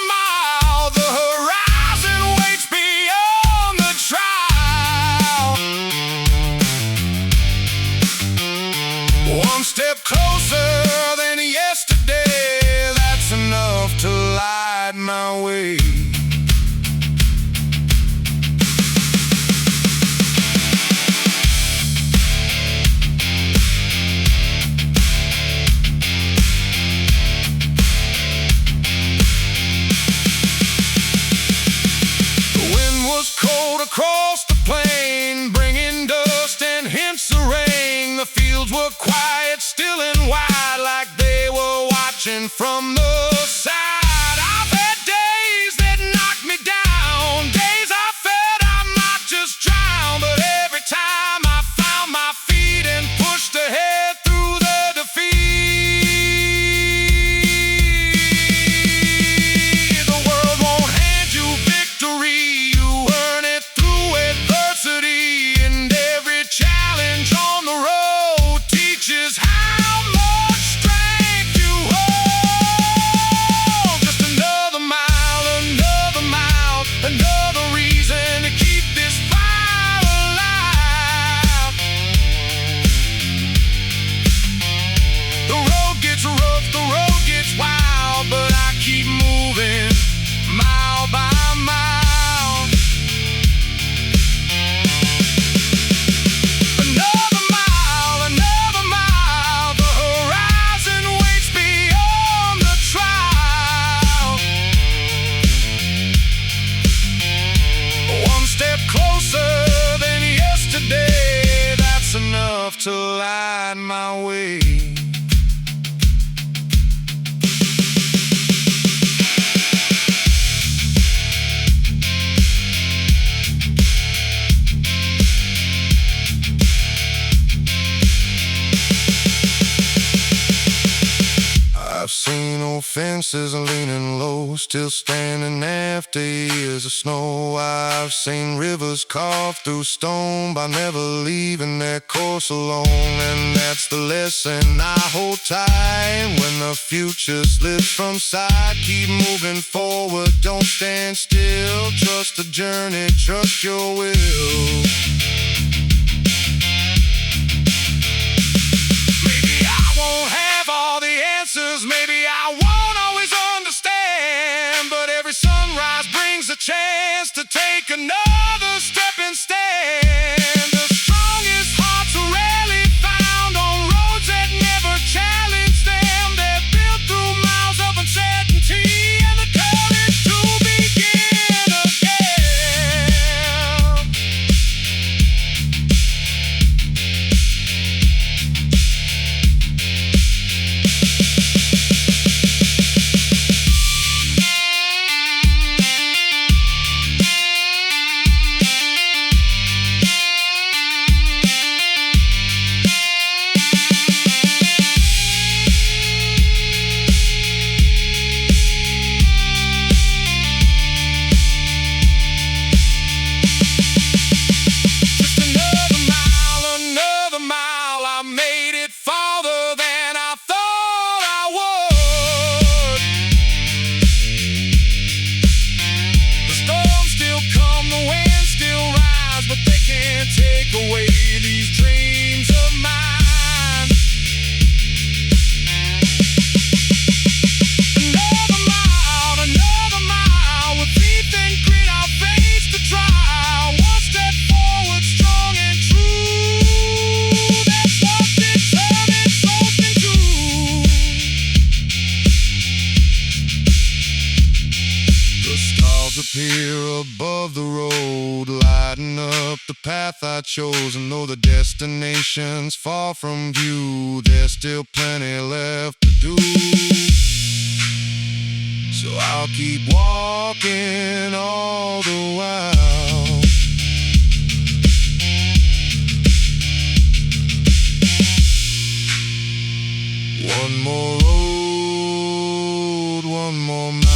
mile, the horizon waits beyond the trial. One step closer than yesterday, that's enough to light my way. Cold across the plain, bringing dust and hints of rain. The fields were quiet, still and wide, like they were watching from the side. I've had days that knocked me down, days I felt I might just drown, but every time I found my feet and pushed ahead through the defeat. The world won't hand you victory, and every challenge on the road teaches how much strength you hold. Just another mile, another reason to keep this fire alive. The road gets rough, the road gets wild, but I keep moving mile by mile. Closer than yesterday, that's enough to light my way. I've seen old fences leaning low, still standing after years of snow. I've seen rivers carved through stone by never leaving their course alone. And that's the lesson I hold tight when the future slips from sight. Keep moving forward, don't stand still. Trust the journey, trust your will. Maybe I won't have all the answers, maybe I won't always understand, but every sunrise brings a chance to take another step and stand. The strongest hearts are rarely found on roads that never challenge them. They're built through miles of uncertainty, and the destination's far from view, there's still plenty left to do. So I'll keep walking all the while. One more road, one more mile.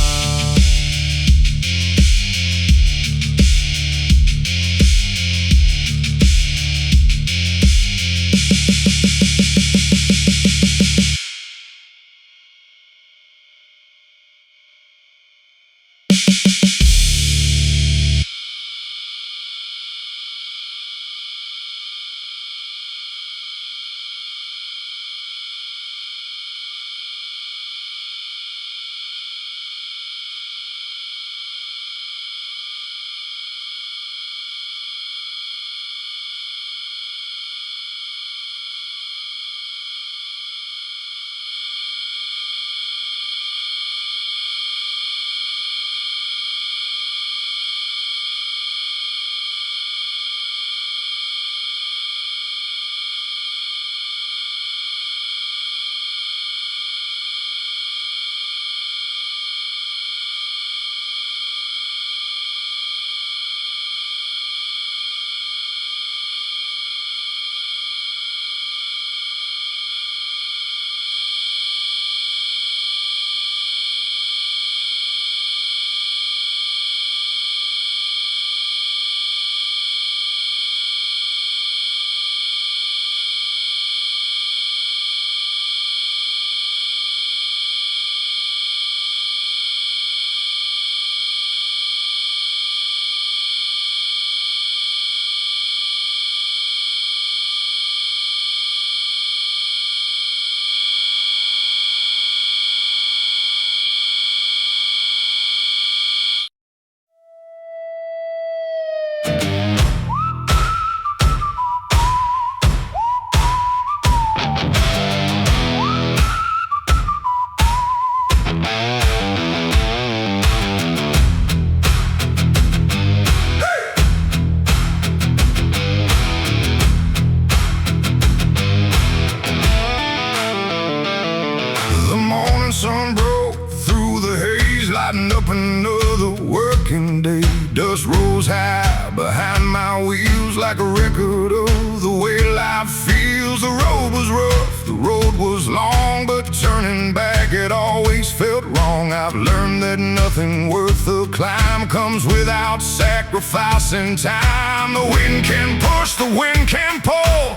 Sun broke through the haze, lighting up another working day. Dust rose high behind my wheels like a record of the way life feels. The road was rough, the road was long, but turning back it always felt wrong. I've learned that nothing worth the climb comes without sacrificing time. The wind can push, the wind can pull,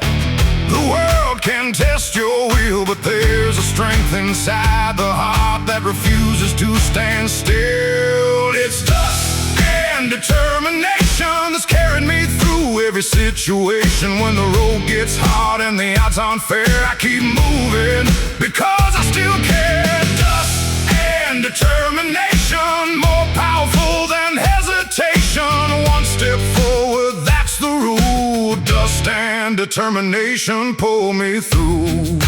the world can test your will, but there's a strength inside the heart that refuses to stand still. It's dust and determination that's carried me through every situation. When the road gets hard and the odds aren't fair, I keep moving because I still care. Dust and determination, more powerful than hesitation. One step forward, that's the rule. Dust and determination pull me through.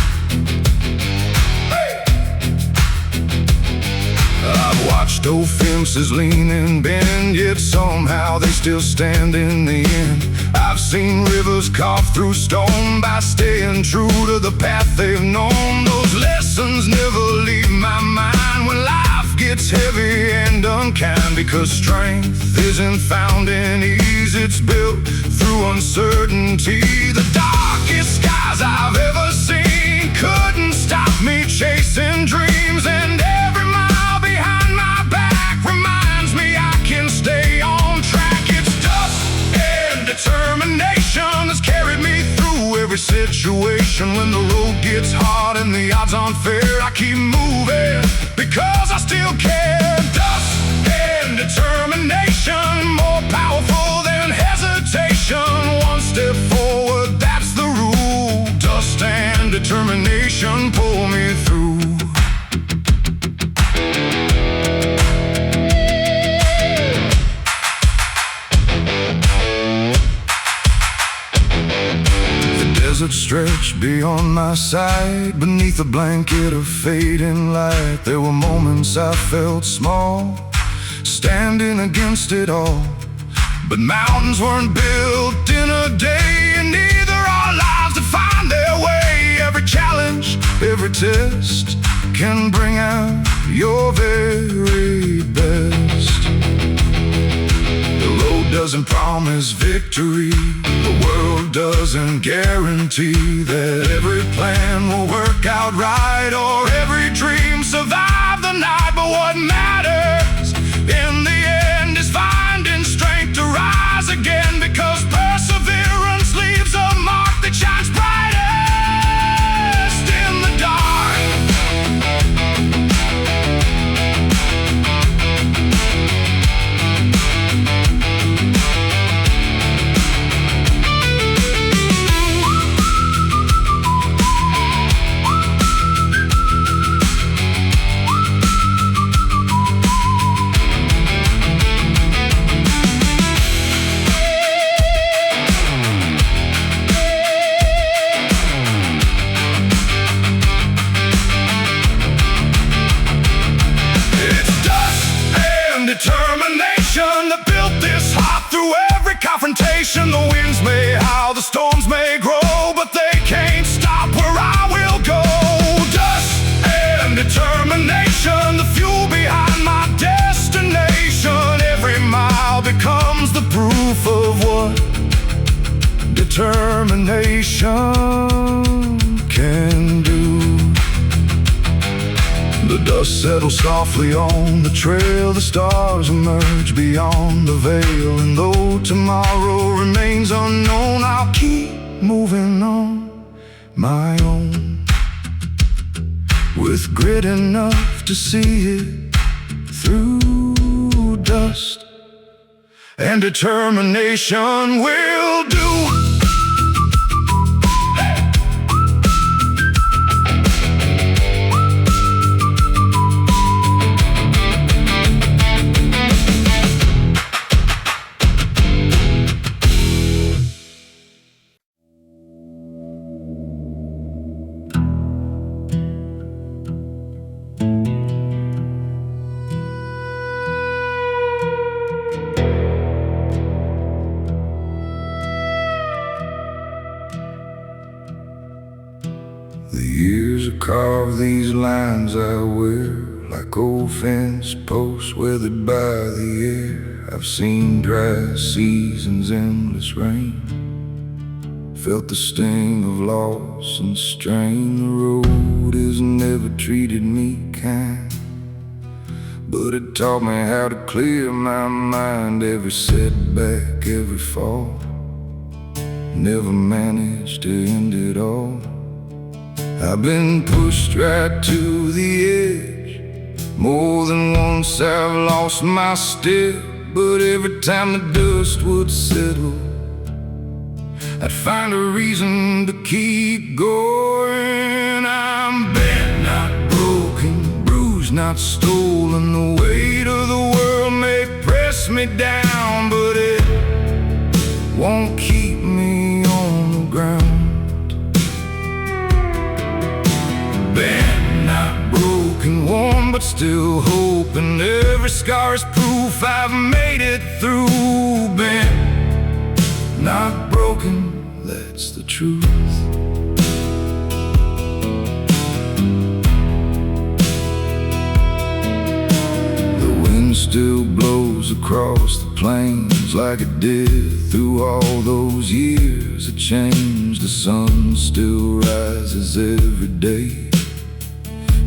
I've watched old fences lean and bend, yet somehow they still stand in the end. I've seen rivers carved through stone by staying true to the path they've known. Those lessons never leave my mind when life gets heavy and unkind, because strength isn't found in ease, it's built through uncertainty. The darkest skies I've ever seen couldn't stop me chasing dreams, and every mile behind my back reminds me I can stay on track. It's dust and determination that's carried me through every situation. When the road gets hard and the odds aren't fair, I keep moving because I still care. Dust and determination, more powerful than hesitation. One step forward, that's the rule. Dust and determination pull me through. Desert stretched beyond my sight, beneath a blanket of fading light. There were moments I felt small, standing against it all. But mountains weren't built in a day, and neither are lives test can bring out your very best. The road doesn't promise victory. The world doesn't guarantee that every plan will work out right or every dream survive the night. But what matters in the end is finding strength to rise again, because perseverance leaves a mark that shines brightest in the dark. Determination that built this heart through every confrontation. The winds may howl, the storms may grow, but they can't stop where I will go. Dust and determination, the fuel behind my destination. Every mile becomes the proof of what determination can do. The dust settles softly on the trail, the stars emerge beyond the veil. And though tomorrow remains unknown, I'll keep moving on my own, with grit enough to see it through. Dust and determination will do. The years have carved these lines I wear, like old fence posts weathered by the air. I've seen dry seasons, endless rain, felt the sting of loss and strain. The road has never treated me kind, but it taught me how to clear my mind. Every setback, every fall, never managed to end it all. I've been pushed right to the edge. More than once I've lost my step, but every time the dust would settle, I'd find a reason to keep going. I'm bent, not broken, bruised, not stolen. The weight of the world may press me down, but it won't keep me on the ground. Bent, not broken, worn, but still hoping. Every scar is proof I've made it through. Bent, not broken, that's the truth. The wind still blows across the plains like it did through all those years of change. The sun still rises every day,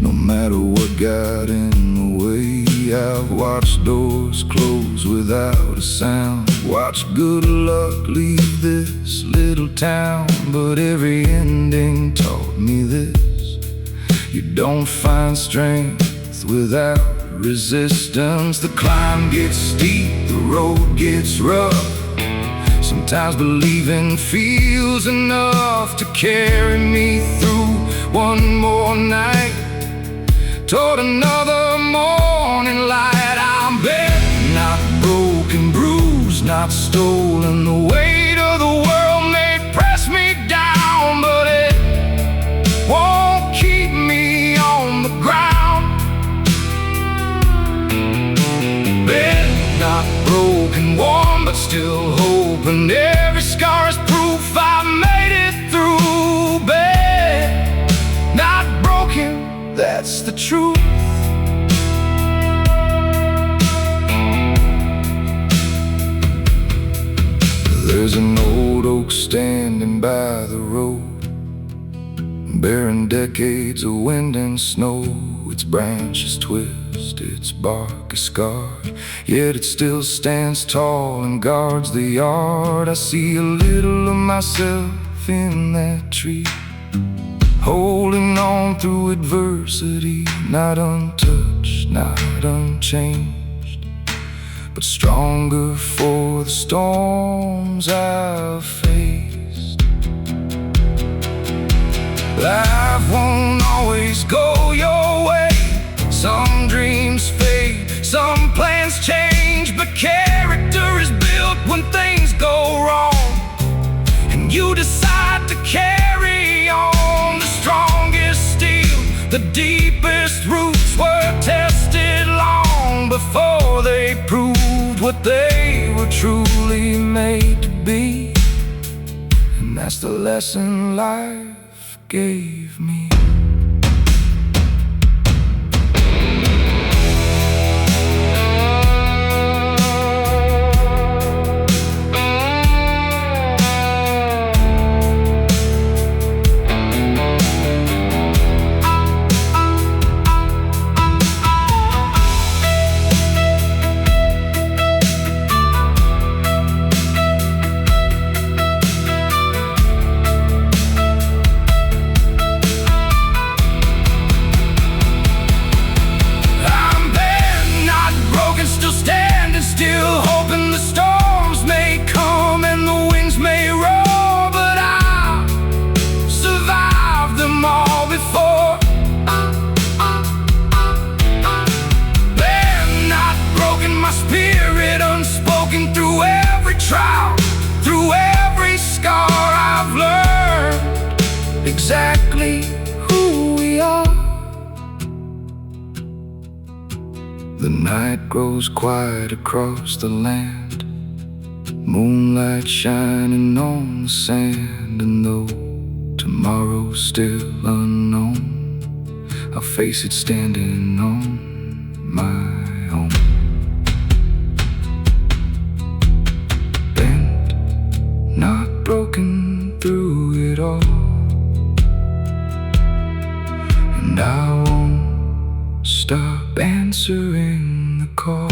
no matter what got in the way. I've watched doors close without a sound, watched good luck leave this little town. But every ending taught me this: you don't find strength without resistance. The climb gets steep, the road gets rough. Sometimes believing feels enough to carry me through one more night, toward another morning light. I'm bent, not broken, bruised, not stolen. The weight of the world may press me down, but it won't keep me on the ground. Bent, not broken, warm, but still hoping. Every scar is proof I've made it through. Bent, not broken, bearing decades of wind and snow. Its branches twist, its bark is scarred, yet it still stands tall and guards the yard. I see a little of myself in that tree, holding on through adversity, not untouched, not unchanged, but stronger for the storms I've faced. Life won't always go your way. Some dreams fade, some plans change, but character is built when things go wrong, and you decide to carry on. The strongest steel, the deepest roots were tested long before they proved what they were truly made to be. And that's the lesson life gave me. Still hoping the storms may come and the winds may roar, but I survived them all before. They're not broken, my spirit unspoken. Through every trial, through every scar, I've learned exactly who we are. The night grows quiet across the land, moonlight shining on the sand. And though tomorrow's still unknown, I'll face it standing on my own. Bent, not broken through it all, and I won't stop answering the call.